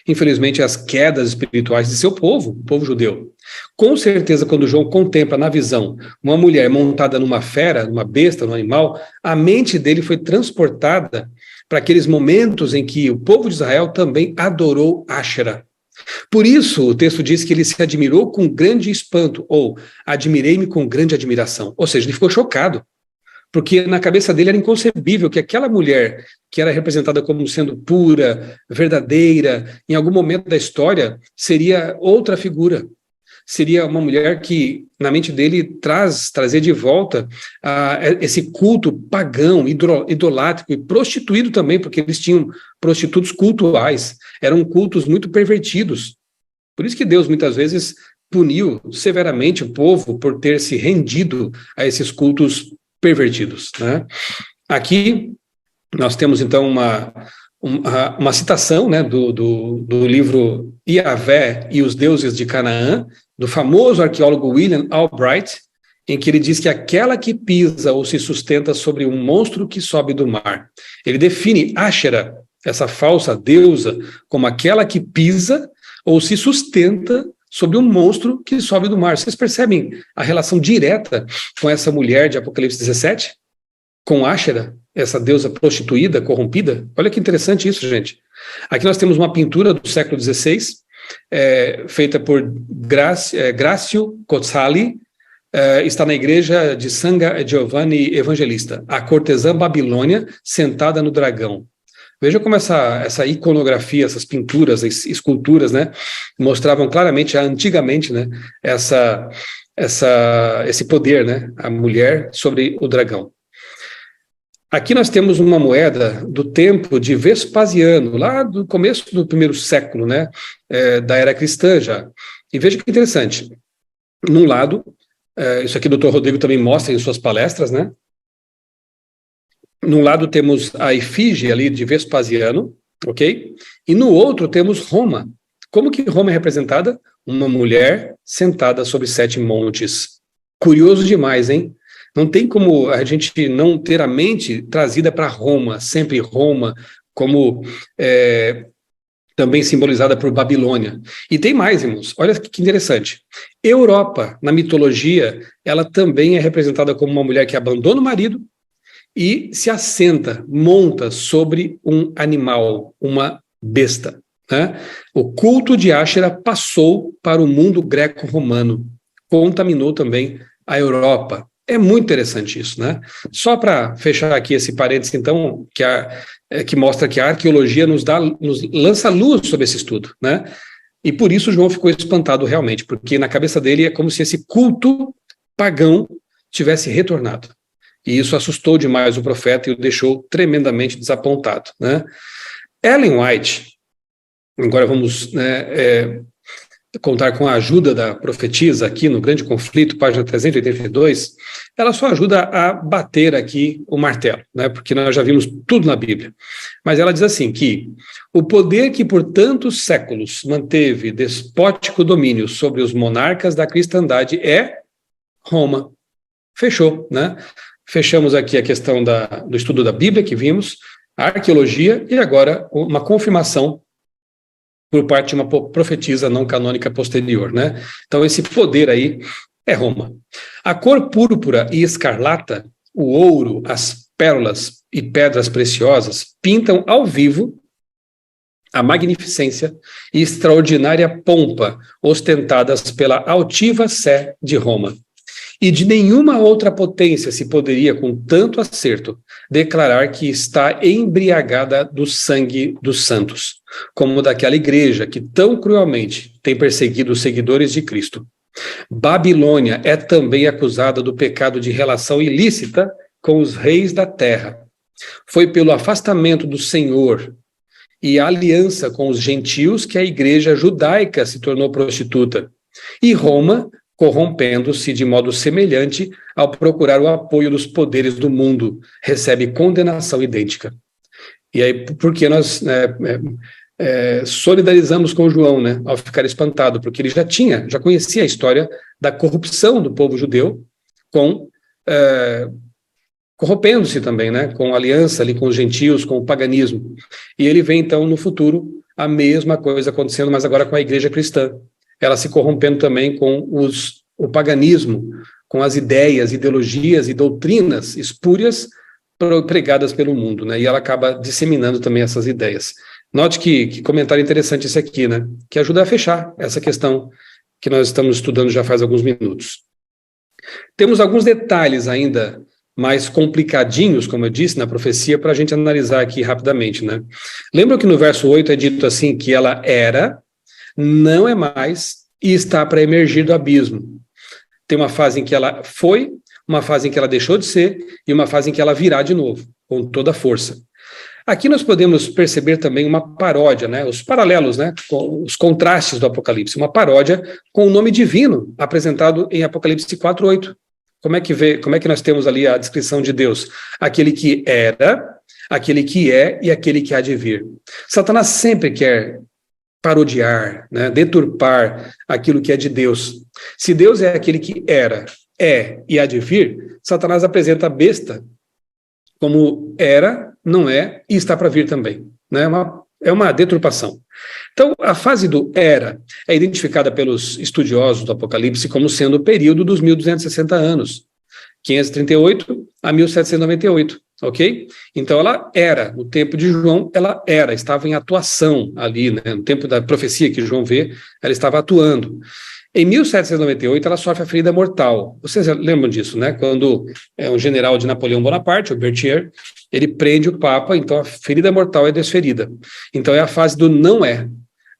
infelizmente, as quedas espirituais de seu povo, o povo judeu. Com certeza, quando João contempla na visão uma mulher montada numa fera, numa besta, num animal, a mente dele foi transportada para aqueles momentos em que o povo de Israel também adorou Ashera. Por isso, o texto diz que ele se admirou com grande espanto, ou admirei-me com grande admiração. Ou seja, ele ficou chocado, porque na cabeça dele era inconcebível que aquela mulher que era representada como sendo pura, verdadeira, em algum momento da história, seria outra figura. Seria uma mulher que, na mente dele, trazia de volta esse culto pagão, idolátrico e prostituído também, porque eles tinham prostitutos cultuais, eram cultos muito pervertidos. Por isso que Deus, muitas vezes, puniu severamente o povo por ter se rendido a esses cultos pervertidos, né? Aqui nós temos, então, uma citação, né, do livro Iavé e os Deuses de Canaã, do famoso arqueólogo William Albright, em que ele diz que aquela que pisa ou se sustenta sobre um monstro que sobe do mar. Ele define Áxera, essa falsa deusa, como aquela que pisa ou se sustenta sobre um monstro que sobe do mar. Vocês percebem a relação direta com essa mulher de Apocalipse 17? Com Áxera, essa deusa prostituída, corrompida? Olha que interessante isso, gente. Aqui nós temos uma pintura do século XVI, feita por Grácio Cozzali, está na igreja de San Giovanni Evangelista, a cortesã Babilônia sentada no dragão. Veja como essa iconografia, essas pinturas, esculturas, né, mostravam claramente, antigamente, né, esse poder, né, a mulher sobre o dragão. Aqui nós temos uma moeda do tempo de Vespasiano, lá do começo do primeiro século, né, da era cristã já. E veja que interessante. Num lado, isso aqui o Dr. Rodrigo também mostra em suas palestras, né? Num lado temos a efígie ali de Vespasiano, ok? E no outro temos Roma. Como que Roma é representada? Uma mulher sentada sobre 7 montes. Curioso demais, hein? Não tem como a gente não ter a mente trazida para Roma, sempre Roma, como também simbolizada por Babilônia. E tem mais, irmãos, olha que interessante. Europa, na mitologia, ela também é representada como uma mulher que abandona o marido e se assenta, monta sobre um animal, uma besta, né? O culto de Áxera passou para o mundo greco-romano, contaminou também a Europa. É muito interessante isso, né? Só para fechar aqui esse parênteses, então, que mostra que a arqueologia nos lança luz sobre esse estudo, né? E por isso João ficou espantado realmente, porque na cabeça dele é como se esse culto pagão tivesse retornado. E isso assustou demais o profeta e o deixou tremendamente desapontado, né? Ellen White, agora vamos, né, contar com a ajuda da profetisa aqui no Grande Conflito, página 382, ela só ajuda a bater aqui o martelo, né, porque nós já vimos tudo na Bíblia. Mas ela diz assim que o poder que por tantos séculos manteve despótico domínio sobre os monarcas da cristandade é Roma. Fechou, né? Fechamos aqui a questão do estudo da Bíblia que vimos, a arqueologia e agora uma confirmação por parte de uma profetisa não canônica posterior, né? Então esse poder aí é Roma. A cor púrpura e escarlata, o ouro, as pérolas e pedras preciosas pintam ao vivo a magnificência e extraordinária pompa ostentadas pela altiva sé de Roma. E de nenhuma outra potência se poderia, com tanto acerto, declarar que está embriagada do sangue dos santos, como daquela igreja que tão cruelmente tem perseguido os seguidores de Cristo. Babilônia é também acusada do pecado de relação ilícita com os reis da terra. Foi pelo afastamento do Senhor e a aliança com os gentios que a igreja judaica se tornou prostituta. E Roma, corrompendo-se de modo semelhante ao procurar o apoio dos poderes do mundo, recebe condenação idêntica. E aí, porque nós solidarizamos com João, né, ao ficar espantado, porque ele já conhecia a história da corrupção do povo judeu, corrompendo-se também, né, com aliança ali com os gentios, com o paganismo. E ele vê, então, no futuro, a mesma coisa acontecendo, mas agora com a igreja cristã. Ela se corrompendo também com o paganismo, com as ideias, ideologias e doutrinas espúrias pregadas pelo mundo, né? E ela acaba disseminando também essas ideias. Note que comentário interessante esse aqui, né? Que ajuda a fechar essa questão que nós estamos estudando já faz alguns minutos. Temos alguns detalhes ainda mais complicadinhos, como eu disse, na profecia, para a gente analisar aqui rapidamente, né? Lembra que no verso 8 é dito assim, que ela era, não é mais, e está para emergir do abismo. Tem uma fase em que ela foi, uma fase em que ela deixou de ser, e uma fase em que ela virá de novo, com toda a força. Aqui nós podemos perceber também uma paródia, né? Os paralelos, né? Os contrastes do Apocalipse, uma paródia com o nome divino apresentado em Apocalipse 4:8. Como é que nós temos ali a descrição de Deus? Aquele que era, aquele que é e aquele que há de vir. Satanás sempre quer parodiar, né? Deturpar aquilo que é de Deus. Se Deus é aquele que era, é e há de vir, Satanás apresenta a besta como era, não é e está para vir também. Né? É uma deturpação. Então, a fase do era é identificada pelos estudiosos do Apocalipse como sendo o período dos 1260 anos, 538 a 1798, ok? Então, ela era, no tempo de João, ela era, estava em atuação ali, né? No tempo da profecia que João vê, ela estava atuando. Em 1798, ela sofre a ferida mortal. Vocês lembram disso, né? Quando um general de Napoleão Bonaparte, o Berthier, ele prende o Papa, então a ferida mortal é desferida. Então é a fase do não é.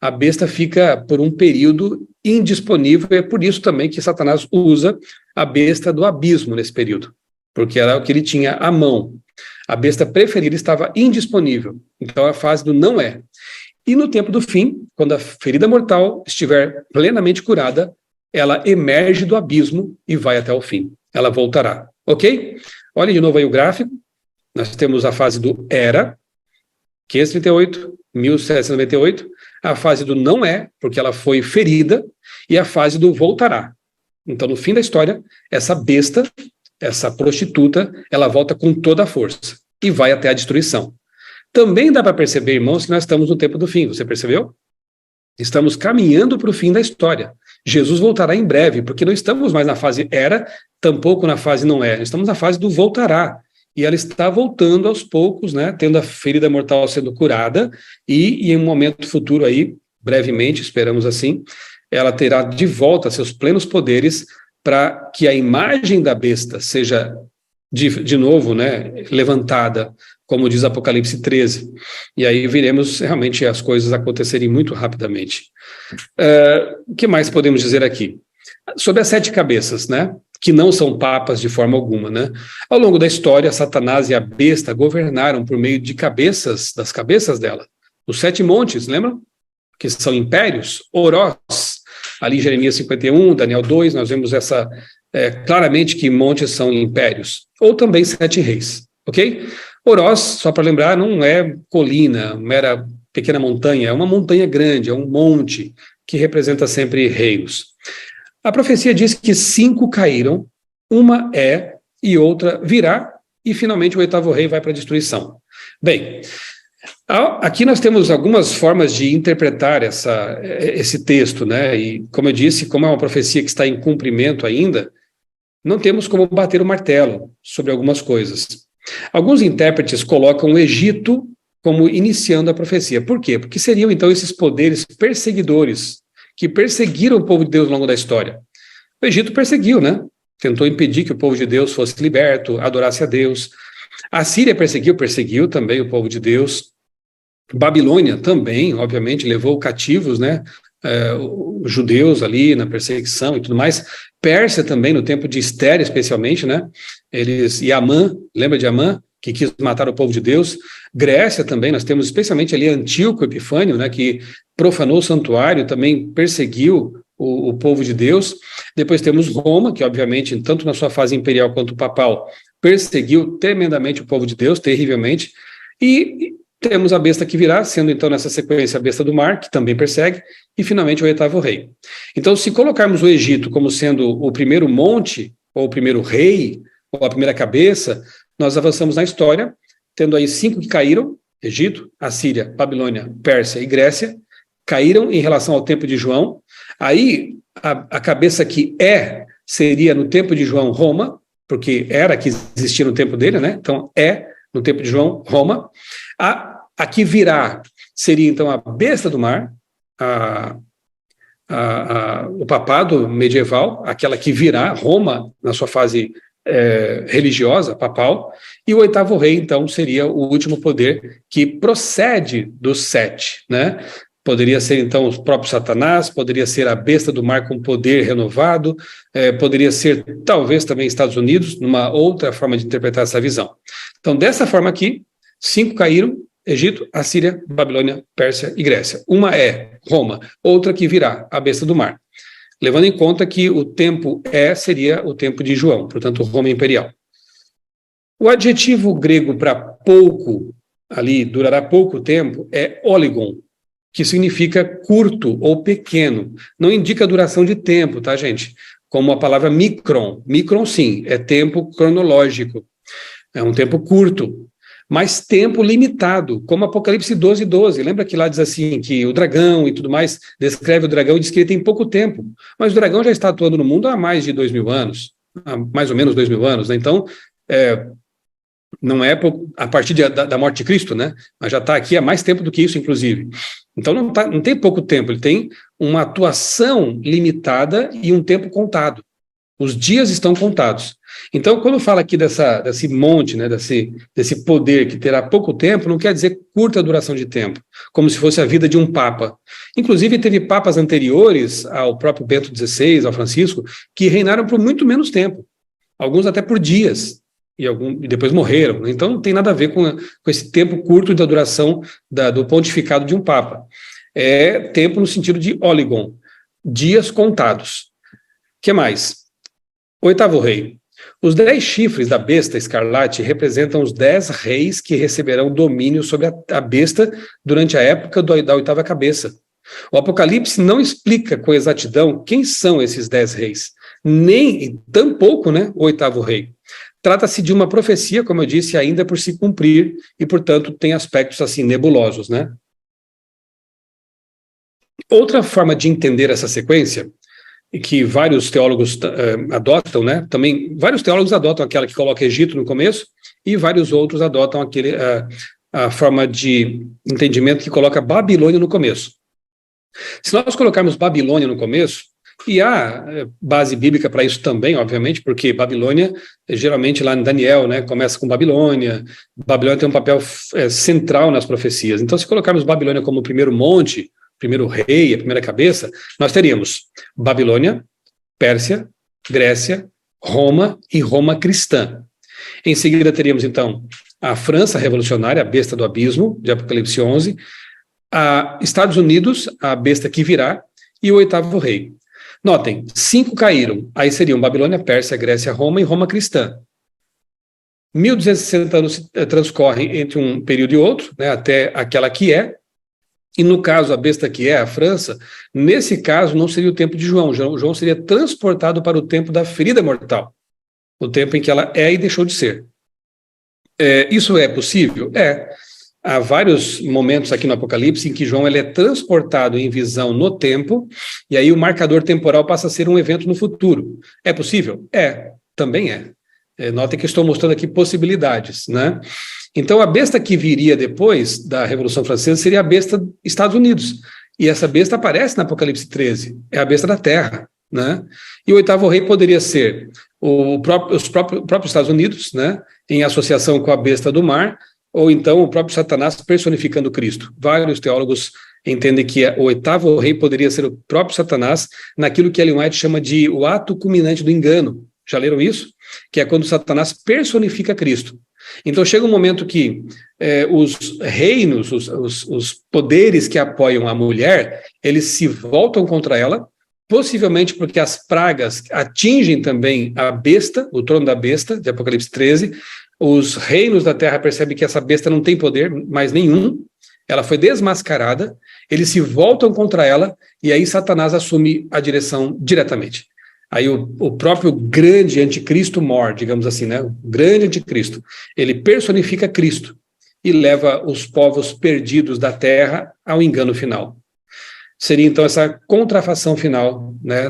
A besta fica por um período indisponível, e é por isso também que Satanás usa a besta do abismo nesse período, porque era o que ele tinha à mão. A besta preferida estava indisponível. Então é a fase do não é. E no tempo do fim, quando a ferida mortal estiver plenamente curada, ela emerge do abismo e vai até o fim. Ela voltará, ok? Olhem de novo aí o gráfico. Nós temos a fase do era, 538, 1798, a fase do não é, porque ela foi ferida, e a fase do voltará. Então, no fim da história, essa besta, essa prostituta, ela volta com toda a força e vai até a destruição. Também dá para perceber, irmãos, que nós estamos no tempo do fim, você percebeu? Estamos caminhando para o fim da história. Jesus voltará em breve, porque não estamos mais na fase era, tampouco na fase não é, estamos na fase do voltará. E ela está voltando aos poucos, né, tendo a ferida mortal sendo curada, e em um momento futuro aí, brevemente, esperamos assim, ela terá de volta seus plenos poderes para que a imagem da besta seja de novo, né, levantada, como diz Apocalipse 13. E aí veremos realmente as coisas acontecerem muito rapidamente. O que mais podemos dizer aqui? Sobre as 7 cabeças, né, que não são papas de forma alguma, né? Ao longo da história, Satanás e a besta governaram por meio de cabeças, das cabeças dela. Os 7 montes, lembram? Que são impérios, Orós, ali em Jeremias 51, Daniel 2, nós vemos claramente que montes são impérios, ou também 7 reis, ok? Orós, só para lembrar, não é colina, mera pequena montanha, é uma montanha grande, é um monte que representa sempre reinos. A profecia diz que 5 caíram, uma é e outra virá, e finalmente o 8º rei vai para a destruição. Bem, aqui nós temos algumas formas de interpretar esse texto, né? E, como eu disse, como é uma profecia que está em cumprimento ainda, não temos como bater o martelo sobre algumas coisas. Alguns intérpretes colocam o Egito como iniciando a profecia. Por quê? Porque seriam, então, esses poderes perseguidores que perseguiram o povo de Deus ao longo da história. O Egito perseguiu, né? Tentou impedir que o povo de Deus fosse liberto, adorasse a Deus. A Síria perseguiu também o povo de Deus. Babilônia também, obviamente, levou cativos, né? Os judeus ali na perseguição e tudo mais. Pérsia também, no tempo de Estéria, especialmente, né? E Amã, lembra de Amã, que quis matar o povo de Deus? Grécia também, nós temos especialmente ali Antíoco Epifânio, né? Que profanou o santuário, também perseguiu o povo de Deus. Depois temos Roma, que obviamente, tanto na sua fase imperial quanto papal, perseguiu tremendamente o povo de Deus, terrivelmente. E temos a besta que virá, sendo então nessa sequência a besta do mar, que também persegue, e finalmente o 8º rei. Então, se colocarmos o Egito como sendo o primeiro monte, ou o primeiro rei, ou a primeira cabeça, nós avançamos na história, tendo aí 5 que caíram, Egito, Assíria, Babilônia, Pérsia e Grécia, caíram em relação ao tempo de João. Aí, a cabeça que seria no tempo de João, Roma, porque era que existia no tempo dele, né? Então, no tempo de João, Roma. A que virá seria então a besta do mar, o papado medieval, aquela que virá, Roma, na sua fase religiosa, papal, e o oitavo rei, então, seria o último poder que procede dos 7, né? Poderia ser, então, o próprio Satanás, poderia ser a besta do mar com poder renovado, poderia ser, talvez, também Estados Unidos, numa outra forma de interpretar essa visão. Então, dessa forma aqui, 5 caíram: Egito, Assíria, Babilônia, Pérsia e Grécia. Uma é Roma, outra que virá, a besta do mar. Levando em conta que o tempo seria o tempo de João, portanto, Roma imperial. O adjetivo grego para pouco, ali, durará pouco tempo, é óligon, que significa curto ou pequeno. Não indica duração de tempo, tá, gente? Como a palavra micron. Micron, sim, é tempo cronológico. É um tempo curto, mas tempo limitado, como Apocalipse 12:12. Lembra que lá diz assim, que o dragão e tudo mais, descreve o dragão e diz que ele tem pouco tempo. Mas o dragão já está atuando no mundo há mais de 2.000 anos, há mais ou menos 2.000 anos, né? Então, não é a partir da morte de Cristo, né? Mas já está aqui há mais tempo do que isso, inclusive. Então não tem pouco tempo, ele tem uma atuação limitada e um tempo contado. Os dias estão contados. Então, quando fala aqui desse monte, né, desse poder que terá pouco tempo, não quer dizer curta duração de tempo, como se fosse a vida de um papa. Inclusive, teve papas anteriores ao próprio Bento XVI, ao Francisco, que reinaram por muito menos tempo, alguns até por dias, e depois morreram. Então, não tem nada a ver com esse tempo curto da duração do pontificado de um papa. É tempo no sentido de óligon, dias contados. O que mais? Oitavo rei. Os 10 chifres da besta escarlate representam os 10 reis que receberão domínio sobre a besta durante a época da oitava cabeça. O Apocalipse não explica com exatidão quem são esses 10 reis, nem, tampouco, né, o oitavo rei. Trata-se de uma profecia, como eu disse, ainda por se cumprir, e, portanto, tem aspectos assim nebulosos, né? Outra forma de entender essa sequência, e que vários teólogos adotam, né? Também vários teólogos adotam aquela que coloca Egito no começo, e vários outros adotam a forma de entendimento que coloca Babilônia no começo. Se nós colocarmos Babilônia no começo, e há base bíblica para isso também, obviamente, porque Babilônia, geralmente lá em Daniel, né, começa com Babilônia tem um papel central nas profecias. Então, se colocarmos Babilônia como o primeiro monte, primeiro rei, a primeira cabeça, nós teríamos Babilônia, Pérsia, Grécia, Roma e Roma cristã. Em seguida teríamos, então, a França revolucionária, a besta do abismo, de Apocalipse 11, a Estados Unidos, a besta que virá, e o oitavo rei. Notem, 5 caíram, aí seriam Babilônia, Pérsia, Grécia, Roma e Roma cristã. 1.260 anos transcorrem entre um período e outro, né, até aquela que é, e no caso, a besta que é a França, nesse caso não seria o tempo de João. João seria transportado para o tempo da ferida mortal, o tempo em que ela é e deixou de ser. Isso é possível? Há vários momentos aqui no Apocalipse em que João ele é transportado em visão no tempo, e aí o marcador temporal passa a ser um evento no futuro. É possível? Também é. Notem que estou mostrando aqui possibilidades, né? Então, a besta que viria depois da Revolução Francesa seria a besta dos Estados Unidos. E essa besta aparece no Apocalipse 13. É a besta da terra, né? E o oitavo rei poderia ser os próprios Estados Unidos, né? Em associação com a besta do mar, ou então o próprio Satanás personificando Cristo. Vários teólogos entendem que o oitavo rei poderia ser o próprio Satanás naquilo que Ellen White chama de o ato culminante do engano. Já leram isso? Que é quando Satanás personifica Cristo. Então chega um momento que os reinos, os poderes que apoiam a mulher, eles se voltam contra ela, possivelmente porque as pragas atingem também a besta, o trono da besta, de Apocalipse 13. Os reinos da terra percebem que essa besta não tem poder mais nenhum, ela foi desmascarada, eles se voltam contra ela, e aí Satanás assume a direção diretamente. Aí o próprio grande anticristo mor, digamos assim, né? O grande anticristo, ele personifica Cristo e leva os povos perdidos da terra ao engano final. Seria então essa contrafação final, né,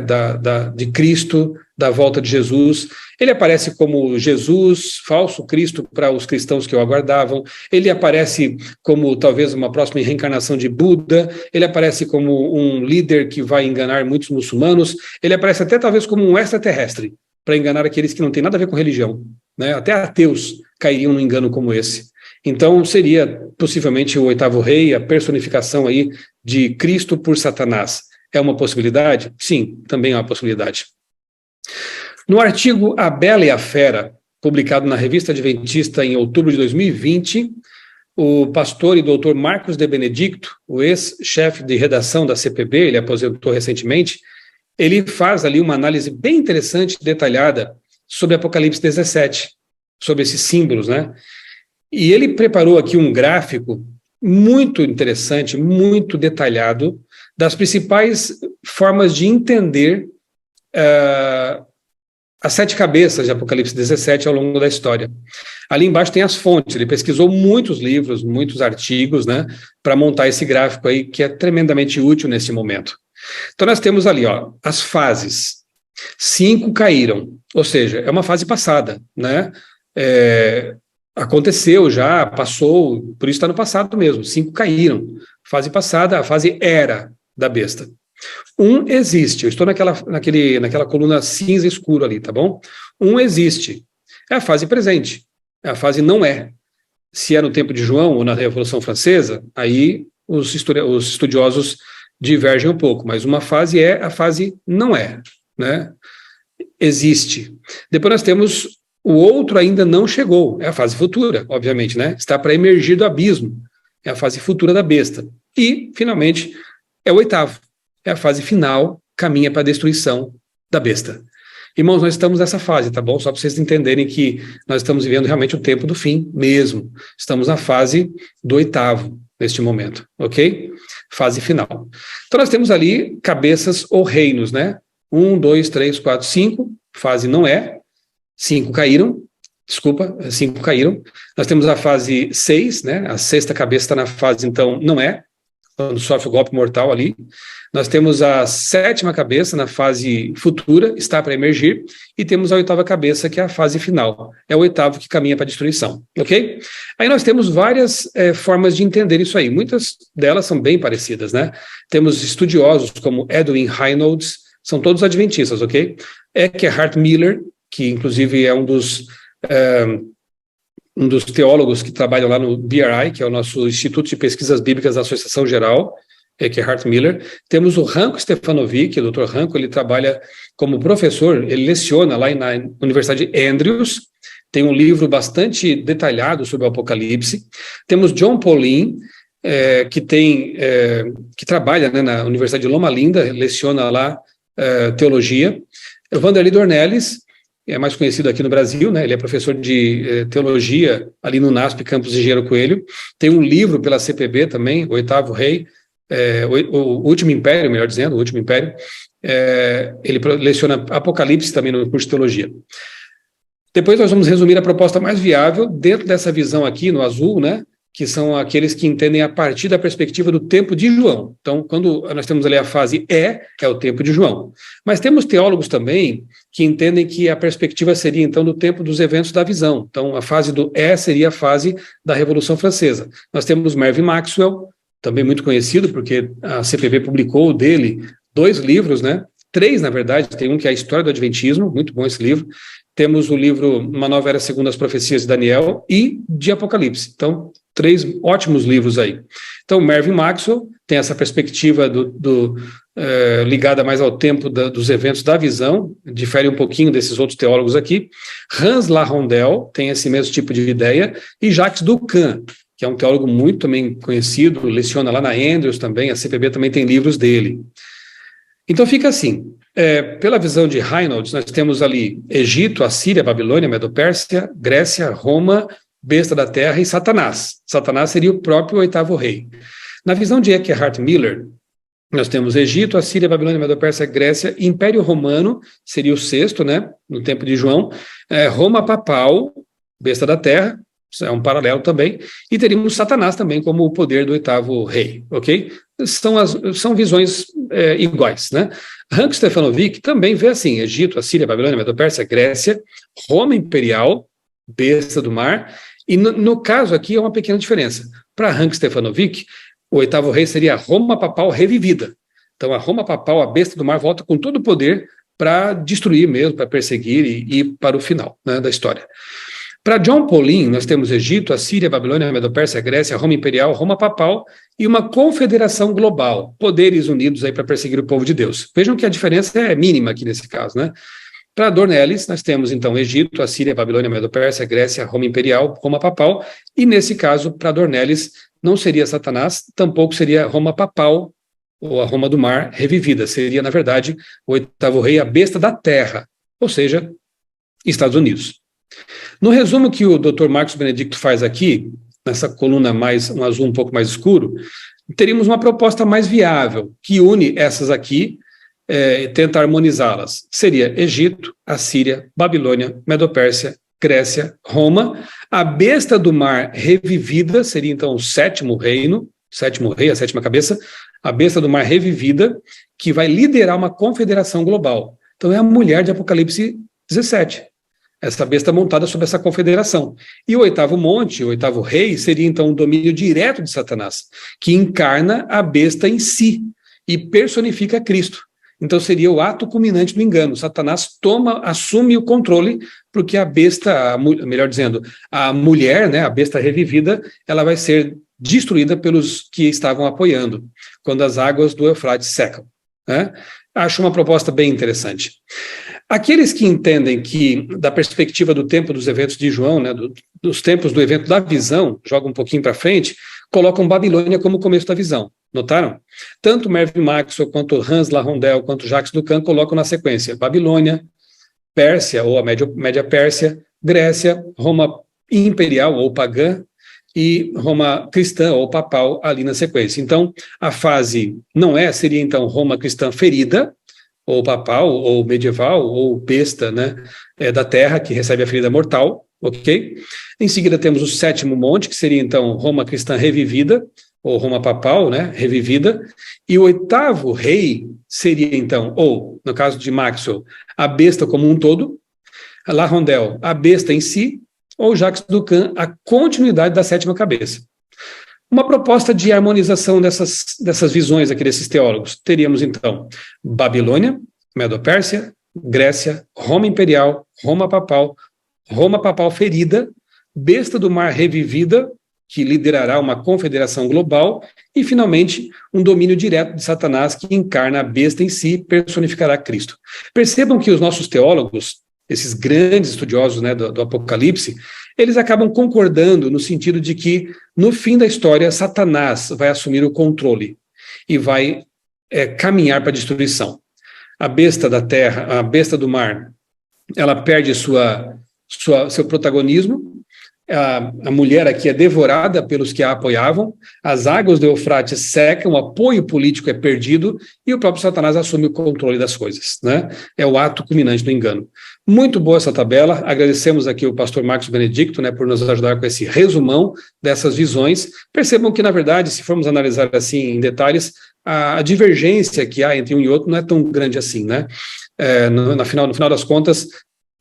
de Cristo, da volta de Jesus. Ele aparece como Jesus, falso Cristo para os cristãos que o aguardavam. Ele aparece como talvez uma próxima reencarnação de Buda. Ele aparece como um líder que vai enganar muitos muçulmanos. Ele aparece até talvez como um extraterrestre, para enganar aqueles que não têm nada a ver com religião, né? Até ateus cairiam num engano como esse. Então, seria possivelmente o oitavo rei, a personificação aí de Cristo por Satanás. É uma possibilidade? Sim, também é uma possibilidade. No artigo A Bela e a Fera, publicado na Revista Adventista em outubro de 2020, o pastor e doutor Marcos de Benedicto, o ex-chefe de redação da CPB, ele aposentou recentemente, ele faz ali uma análise bem interessante, detalhada, sobre Apocalipse 17, sobre esses símbolos, né? E ele preparou aqui um gráfico muito interessante, muito detalhado, das principais formas de entender as 7 cabeças de Apocalipse 17 ao longo da história. Ali embaixo tem as fontes, ele pesquisou muitos livros, muitos artigos, né, para montar esse gráfico aí, que é tremendamente útil nesse momento. Então nós temos ali, ó, as fases. 5 caíram, ou seja, é uma fase passada, né? Aconteceu já, passou, por isso está no passado mesmo. 5 caíram. Fase passada, a fase era da besta. 1 existe, eu estou naquela coluna cinza escuro ali, tá bom? 1 existe, é a fase presente, a fase não é. Se é no tempo de João ou na Revolução Francesa, aí os estudiosos divergem um pouco, mas uma fase é, a fase não é, né? Existe. Depois nós temos o outro ainda não chegou, é a fase futura, obviamente, né? Está para emergir do abismo, é a fase futura da besta. E, finalmente, é o oitavo, é a fase final, caminha para a destruição da besta. Irmãos, nós estamos nessa fase, tá bom? Só para vocês entenderem que nós estamos vivendo realmente o tempo do fim mesmo. Estamos na fase do oitavo, neste momento, ok? Fase final. Então nós temos ali cabeças ou reinos, né? 1, 2, 3, 4, 5, fase não é, 5 caíram, 5 caíram. Nós temos a fase 6, né? A 6ª cabeça está na fase, então, não é, quando sofre o golpe mortal ali. Nós temos a 7ª cabeça na fase futura, está para emergir, e temos a 8ª cabeça, que é a fase final. É o 8º que caminha para a destruição, ok? Aí nós temos várias formas de entender isso aí. Muitas delas são bem parecidas, né? Temos estudiosos como Edwin Reynolds, são todos adventistas, ok? Eckhart Miller, que inclusive é um dos teólogos que trabalham lá no BRI, que é o nosso Instituto de Pesquisas Bíblicas da Associação Geral, Eckhart Miller. Temos o Ranko Stefanovic, o Dr. Ranko, ele trabalha como professor, ele leciona lá na Universidade Andrews, tem um livro bastante detalhado sobre o Apocalipse. Temos John Paulin, que trabalha, né, na Universidade de Loma Linda, leciona lá teologia. O Vanderlei Dornelles, é mais conhecido aqui no Brasil, né? Ele é professor de teologia ali no NASP, Campus Engenheiro Coelho. Tem um livro pela CPB também, O Oitavo Rei, o Último Império, melhor dizendo, O Último Império. Ele leciona Apocalipse também no curso de teologia. Depois nós vamos resumir a proposta mais viável dentro dessa visão aqui, no azul, né? Que são aqueles que entendem a partir da perspectiva do tempo de João. Então, quando nós temos ali a fase é o tempo de João. Mas temos teólogos também que entendem que a perspectiva seria, então, do tempo dos eventos da visão. Então, a fase do seria a fase da Revolução Francesa. Nós temos Mervyn Maxwell, também muito conhecido, porque a CPB publicou dele 2 livros, né? 3, na verdade, tem um que é a História do Adventismo, muito bom esse livro. Temos o livro Uma Nova Era Segundo as Profecias de Daniel e de Apocalipse. Então, 3 ótimos livros aí. Então, Mervyn Maxwell tem essa perspectiva ligada mais ao tempo dos eventos da visão, difere um pouquinho desses outros teólogos aqui. Hans Larondel tem esse mesmo tipo de ideia, e Jacques Ducan, que é um teólogo muito também conhecido, leciona lá na Andrews também, a CPB também tem livros dele. Então fica assim, pela visão de Reynolds, nós temos ali Egito, Assíria, Babilônia, Medo-Pérsia, Grécia, Roma, besta da terra e Satanás. Satanás seria o próprio oitavo rei. Na visão de Eckhart Miller, nós temos Egito, Assíria, Babilônia, Medo-Pérsia, Grécia, Império Romano, seria o 6º, né, no tempo de João, Roma papal, besta da terra, Isso é um paralelo também, e teríamos Satanás também como o poder do oitavo rei, ok? São visões iguais, né? Hank Stefanovic também vê assim: Egito, Assíria, Babilônia, Medo-Pérsia, Grécia, Roma imperial, besta do mar, e no caso aqui é uma pequena diferença. Para Hank Stefanovic, o oitavo rei seria a Roma papal revivida. Então a Roma papal, a besta do mar, volta com todo o poder para destruir mesmo, para perseguir e ir para o final, né, da história. Para John Paulin, nós temos Egito, Assíria, Babilônia, Medo-Pérsia, Grécia, Roma imperial, Roma papal e uma confederação global, poderes unidos aí para perseguir o povo de Deus. Vejam que a diferença é mínima aqui nesse caso, né? Para Dornelles, nós temos então Egito, Assíria, Babilônia, Medo-Pérsia, Grécia, Roma imperial, Roma papal, e nesse caso, para Dornelles, não seria Satanás, tampouco seria Roma papal ou a Roma do mar revivida, seria, na verdade, o oitavo rei, a besta da terra, ou seja, Estados Unidos. No resumo que o Dr. Marcos Benedicto faz aqui, nessa coluna mais um azul um pouco mais escuro, teríamos uma proposta mais viável, que une essas aqui e tenta harmonizá-las. Seria Egito, Assíria, Babilônia, Medo-Pérsia, Grécia, Roma. A besta do mar revivida seria então o sétimo rei, a sétima cabeça, a besta do mar revivida, que vai liderar uma confederação global. Então é a mulher de Apocalipse 17. Essa besta montada sobre essa confederação. E o oitavo monte, o oitavo rei, seria então um domínio direto de Satanás, que encarna a besta em si e personifica Cristo. Então seria o ato culminante do engano. Satanás assume o controle, porque a besta, melhor dizendo, a mulher, né, a besta revivida, ela vai ser destruída pelos que estavam apoiando, quando as águas do Eufrates secam, né? Acho uma proposta bem interessante. Aqueles que entendem que, da perspectiva do tempo dos eventos de João, né, dos tempos do evento da visão, jogam um pouquinho para frente, colocam Babilônia como começo da visão. Notaram? Tanto Mervyn Maxwell, quanto Hans Larondel, quanto Jacques Ducan colocam na sequência Babilônia, Pérsia, ou a Média Pérsia, Grécia, Roma imperial ou pagã, e Roma cristã ou papal ali na sequência. Então, a fase seria então Roma cristã ferida, ou papal, ou medieval, ou besta, né, da terra, que recebe a ferida mortal, ok? Em seguida temos o sétimo monte, que seria então Roma cristã revivida, ou Roma papal, né, revivida, e o oitavo rei seria então, ou, no caso de Maxwell, a besta como um todo, Larondel, a besta em si, ou Jacques Ducan, a continuidade da sétima cabeça. Uma proposta de harmonização dessas visões aqui desses teólogos. Teríamos, então, Babilônia, Medo-Pérsia, Grécia, Roma imperial, Roma papal ferida, besta do mar revivida, que liderará uma confederação global, e, finalmente, um domínio direto de Satanás que encarna a besta em si e personificará Cristo. Percebam que os nossos teólogos, esses grandes estudiosos, né, do Apocalipse, eles acabam concordando no sentido de que, no fim da história, Satanás vai assumir o controle e vai caminhar para a destruição. A besta da terra, a besta do mar, ela perde seu protagonismo. A mulher aqui é devorada pelos que a apoiavam, as águas do Eufrates secam, o apoio político é perdido e o próprio Satanás assume o controle das coisas, né? É o ato culminante do engano. Muito boa essa tabela, agradecemos aqui o pastor Marcos Benedicto, né, por nos ajudar com esse resumão dessas visões. Percebam que, na verdade, se formos analisar assim em detalhes, a divergência que há entre um e outro não é tão grande assim, né? No final das contas,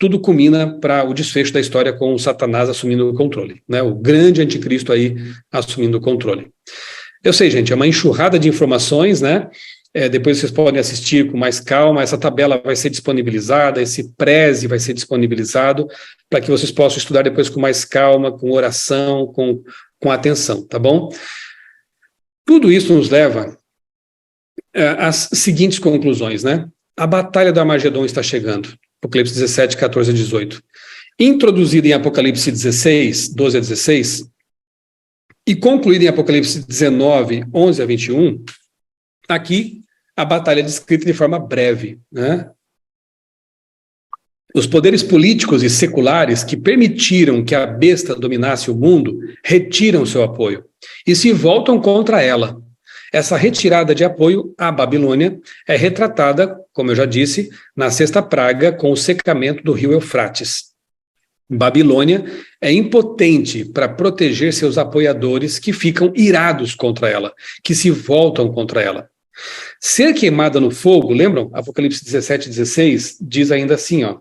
tudo culmina para o desfecho da história com o Satanás assumindo o controle, né? O grande anticristo aí assumindo o controle. Eu sei, gente, é uma enxurrada de informações, né? Depois vocês podem assistir com mais calma, essa tabela vai ser disponibilizada, esse preze vai ser disponibilizado, para que vocês possam estudar depois com mais calma, com oração, com atenção, tá bom? Tudo isso nos leva às seguintes conclusões, né? A batalha do Armagedon está chegando. Apocalipse 17, 14 a 18. Introduzida em Apocalipse 16, 12 a 16, e concluída em Apocalipse 19, 11 a 21, aqui a batalha é descrita de forma breve, né? Os poderes políticos e seculares que permitiram que a besta dominasse o mundo retiram seu apoio e se voltam contra ela. Essa retirada de apoio à Babilônia é retratada, como eu já disse, na sexta praga com o secamento do rio Eufrates. Babilônia é impotente para proteger seus apoiadores que ficam irados contra ela, que se voltam contra ela. Ser queimada no fogo, lembram? Apocalipse 17:16 diz ainda assim, ó: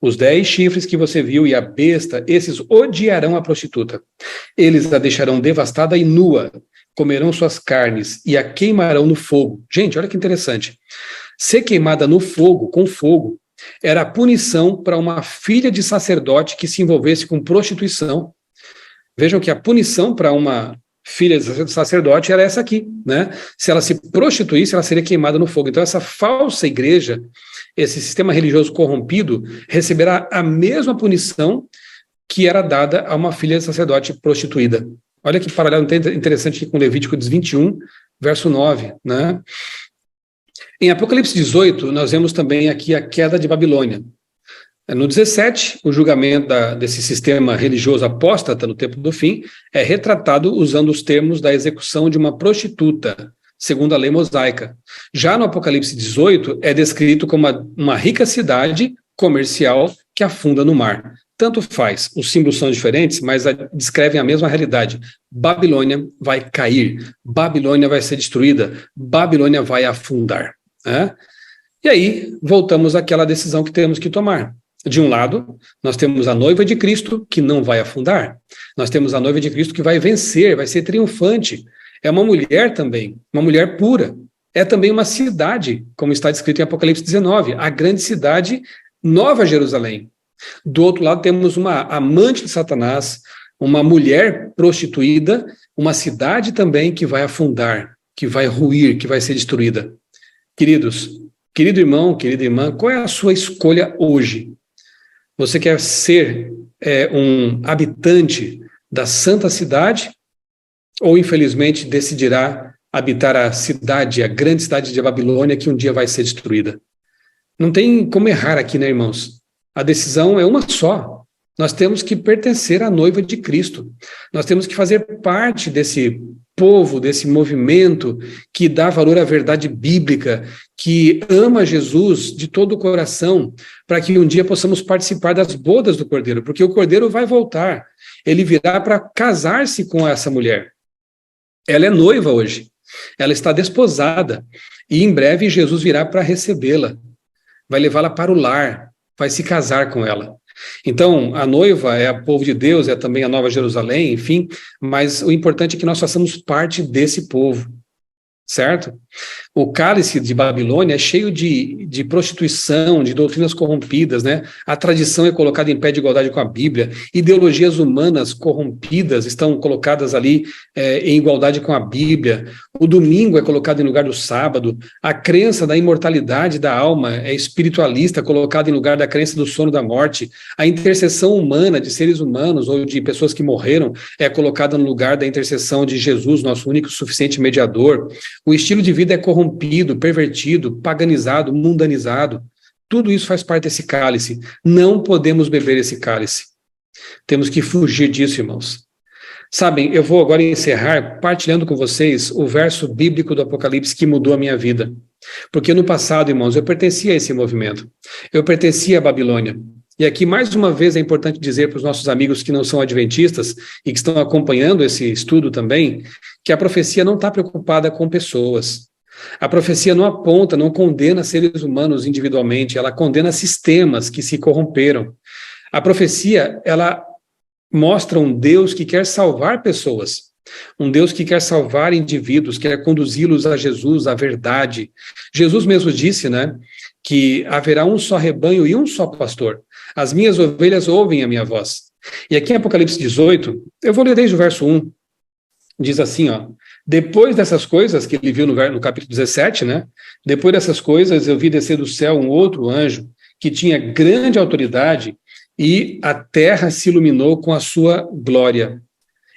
os 10 chifres que você viu e a besta, esses odiarão a prostituta. Eles a deixarão devastada e nua, comerão suas carnes e a queimarão no fogo. Gente, olha que interessante. Ser queimada no fogo, com fogo, era a punição para uma filha de sacerdote que se envolvesse com prostituição. Vejam que a punição para uma filha de sacerdote era essa aqui, né? Se ela se prostituísse, ela seria queimada no fogo. Então essa falsa igreja, esse sistema religioso corrompido, receberá a mesma punição que era dada a uma filha de sacerdote prostituída. Olha que paralelo interessante aqui com Levítico 21, verso 9, né? Em Apocalipse 18, nós vemos também aqui a queda de Babilônia. No 17, o julgamento desse sistema religioso apóstata no tempo do fim é retratado usando os termos da execução de uma prostituta, segundo a lei mosaica. Já no Apocalipse 18, é descrito como uma rica cidade comercial que afunda no mar. Tanto faz, os símbolos são diferentes, mas descrevem a mesma realidade. Babilônia vai cair, Babilônia vai ser destruída, Babilônia vai afundar. Né? E aí, voltamos àquela decisão que temos que tomar. De um lado, nós temos a noiva de Cristo, que não vai afundar. Nós temos a noiva de Cristo que vai vencer, vai ser triunfante. É uma mulher também, uma mulher pura. É também uma cidade, como está descrito em Apocalipse 19, a grande cidade, Nova Jerusalém. Do outro lado, temos uma amante de Satanás, uma mulher prostituída, uma cidade também que vai afundar, que vai ruir, que vai ser destruída. Queridos, querido irmão, querida irmã, qual é a sua escolha hoje? Você quer ser um habitante da santa cidade ou, infelizmente, decidirá habitar a cidade, a grande cidade de Babilônia, que um dia vai ser destruída? Não tem como errar aqui, né, irmãos? A decisão é uma só. Nós temos que pertencer à noiva de Cristo. Nós temos que fazer parte desse povo, desse movimento que dá valor à verdade bíblica, que ama Jesus de todo o coração, para que um dia possamos participar das bodas do Cordeiro, porque o Cordeiro vai voltar. Ele virá para casar-se com essa mulher. Ela é noiva hoje. Ela está desposada. E em breve Jesus virá para recebê-la. Vai levá-la para o lar. Vai se casar com ela. Então, a noiva é o povo de Deus, é também a Nova Jerusalém, enfim, mas o importante é que nós façamos parte desse povo, certo? O cálice de Babilônia é cheio de prostituição, de doutrinas corrompidas, né? A tradição é colocada em pé de igualdade com a Bíblia, ideologias humanas corrompidas estão colocadas ali em igualdade com a Bíblia, o domingo é colocado em lugar do sábado, a crença da imortalidade da alma é espiritualista, colocada em lugar da crença do sono da morte, a intercessão humana de seres humanos ou de pessoas que morreram é colocada no lugar da intercessão de Jesus, nosso único suficiente mediador. O estilo de vida é corrompido, pervertido, paganizado, mundanizado. Tudo isso faz parte desse cálice. Não podemos beber esse cálice. Temos que fugir disso, irmãos. Sabem, eu vou agora encerrar partilhando com vocês o verso bíblico do Apocalipse que mudou a minha vida. Porque no passado, irmãos, eu pertencia a esse movimento. Eu pertencia à Babilônia. E aqui, mais uma vez, é importante dizer para os nossos amigos que não são adventistas e que estão acompanhando esse estudo também, que a profecia não está preocupada com pessoas. A profecia não aponta, não condena seres humanos individualmente, ela condena sistemas que se corromperam. A profecia, ela mostra um Deus que quer salvar pessoas, um Deus que quer salvar indivíduos, quer conduzi-los a Jesus, à verdade. Jesus mesmo disse, né, que haverá um só rebanho e um só pastor. As minhas ovelhas ouvem a minha voz. E aqui em Apocalipse 18, eu vou ler desde o verso 1, diz assim, ó: depois dessas coisas, que ele viu no capítulo 17, né? Depois dessas coisas, eu vi descer do céu um outro anjo que tinha grande autoridade e a terra se iluminou com a sua glória.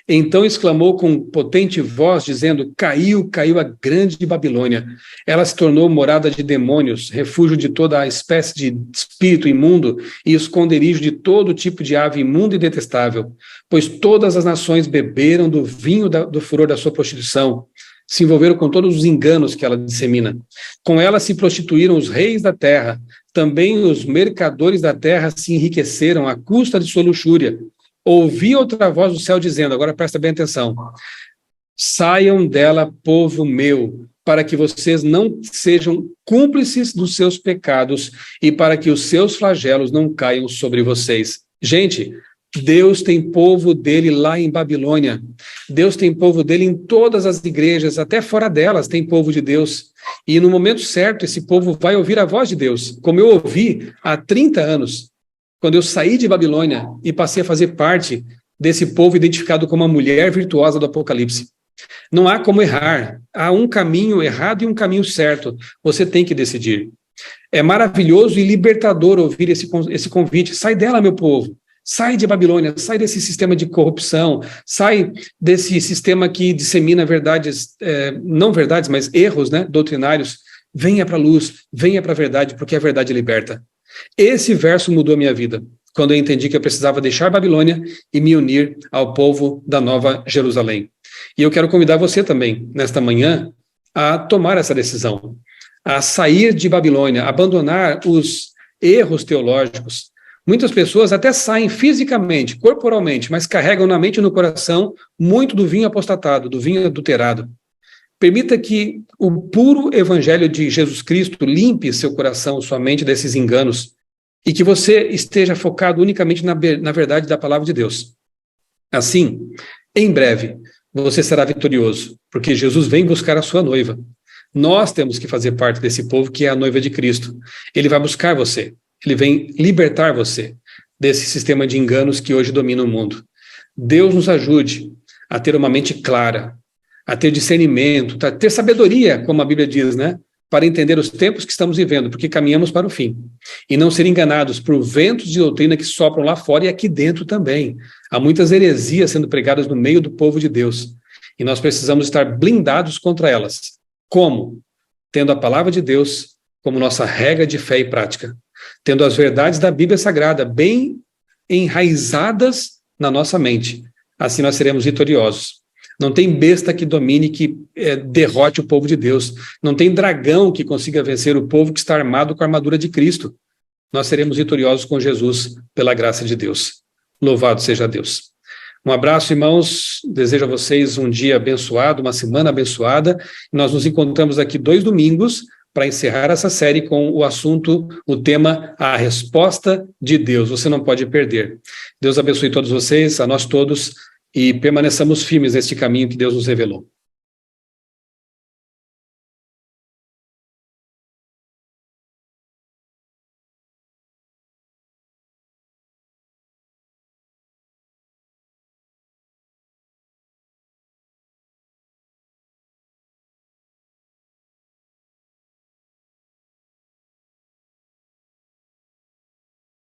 Então exclamou com potente voz, dizendo: caiu, caiu a grande Babilônia. Ela se tornou morada de demônios, refúgio de toda a espécie de espírito imundo e esconderijo de todo tipo de ave imunda e detestável, pois todas as nações beberam do vinho do furor da sua prostituição, se envolveram com todos os enganos que ela dissemina. Com ela se prostituíram os reis da terra, também os mercadores da terra se enriqueceram à custa de sua luxúria. Ouvi outra voz do céu dizendo, agora presta bem atenção, saiam dela, povo meu, para que vocês não sejam cúmplices dos seus pecados e para que os seus flagelos não caiam sobre vocês. Gente, Deus tem povo dele lá em Babilônia. Deus tem povo dele em todas as igrejas, até fora delas tem povo de Deus. E no momento certo, esse povo vai ouvir a voz de Deus, como eu ouvi há 30 anos, quando eu saí de Babilônia e passei a fazer parte desse povo identificado como a mulher virtuosa do Apocalipse. Não há como errar. Há um caminho errado e um caminho certo. Você tem que decidir. É maravilhoso e libertador ouvir esse convite. Sai dela, meu povo. Sai de Babilônia, sai desse sistema de corrupção, sai desse sistema que dissemina verdades, não verdades, mas erros, né, doutrinários. Venha para a luz, venha para a verdade, porque a verdade liberta. Esse verso mudou a minha vida, quando eu entendi que eu precisava deixar Babilônia e me unir ao povo da Nova Jerusalém. E eu quero convidar você também, nesta manhã, a tomar essa decisão, a sair de Babilônia, abandonar os erros teológicos. Muitas pessoas até saem fisicamente, corporalmente, mas carregam na mente e no coração muito do vinho apostatado, do vinho adulterado. Permita que o puro evangelho de Jesus Cristo limpe seu coração, sua mente desses enganos, e que você esteja focado unicamente na verdade da palavra de Deus. Assim, em breve, você será vitorioso, porque Jesus vem buscar a sua noiva. Nós temos que fazer parte desse povo que é a noiva de Cristo. Ele vai buscar você. Ele vem libertar você desse sistema de enganos que hoje domina o mundo. Deus nos ajude a ter uma mente clara, a ter discernimento, a ter sabedoria, como a Bíblia diz, né? Para entender os tempos que estamos vivendo, porque caminhamos para o fim. E não ser enganados por ventos de doutrina que sopram lá fora e aqui dentro também. Há muitas heresias sendo pregadas no meio do povo de Deus. E nós precisamos estar blindados contra elas. Como? Tendo a palavra de Deus como nossa regra de fé e prática. Tendo as verdades da Bíblia Sagrada bem enraizadas na nossa mente. Assim nós seremos vitoriosos. Não tem besta que domine, que derrote o povo de Deus. Não tem dragão que consiga vencer o povo que está armado com a armadura de Cristo. Nós seremos vitoriosos com Jesus pela graça de Deus. Louvado seja Deus. Um abraço, irmãos. Desejo a vocês um dia abençoado, uma semana abençoada. Nós nos encontramos aqui 2 domingos para encerrar essa série com o assunto, o tema, a resposta de Deus. Você não pode perder. Deus abençoe todos vocês, a nós todos, e permaneçamos firmes neste caminho que Deus nos revelou.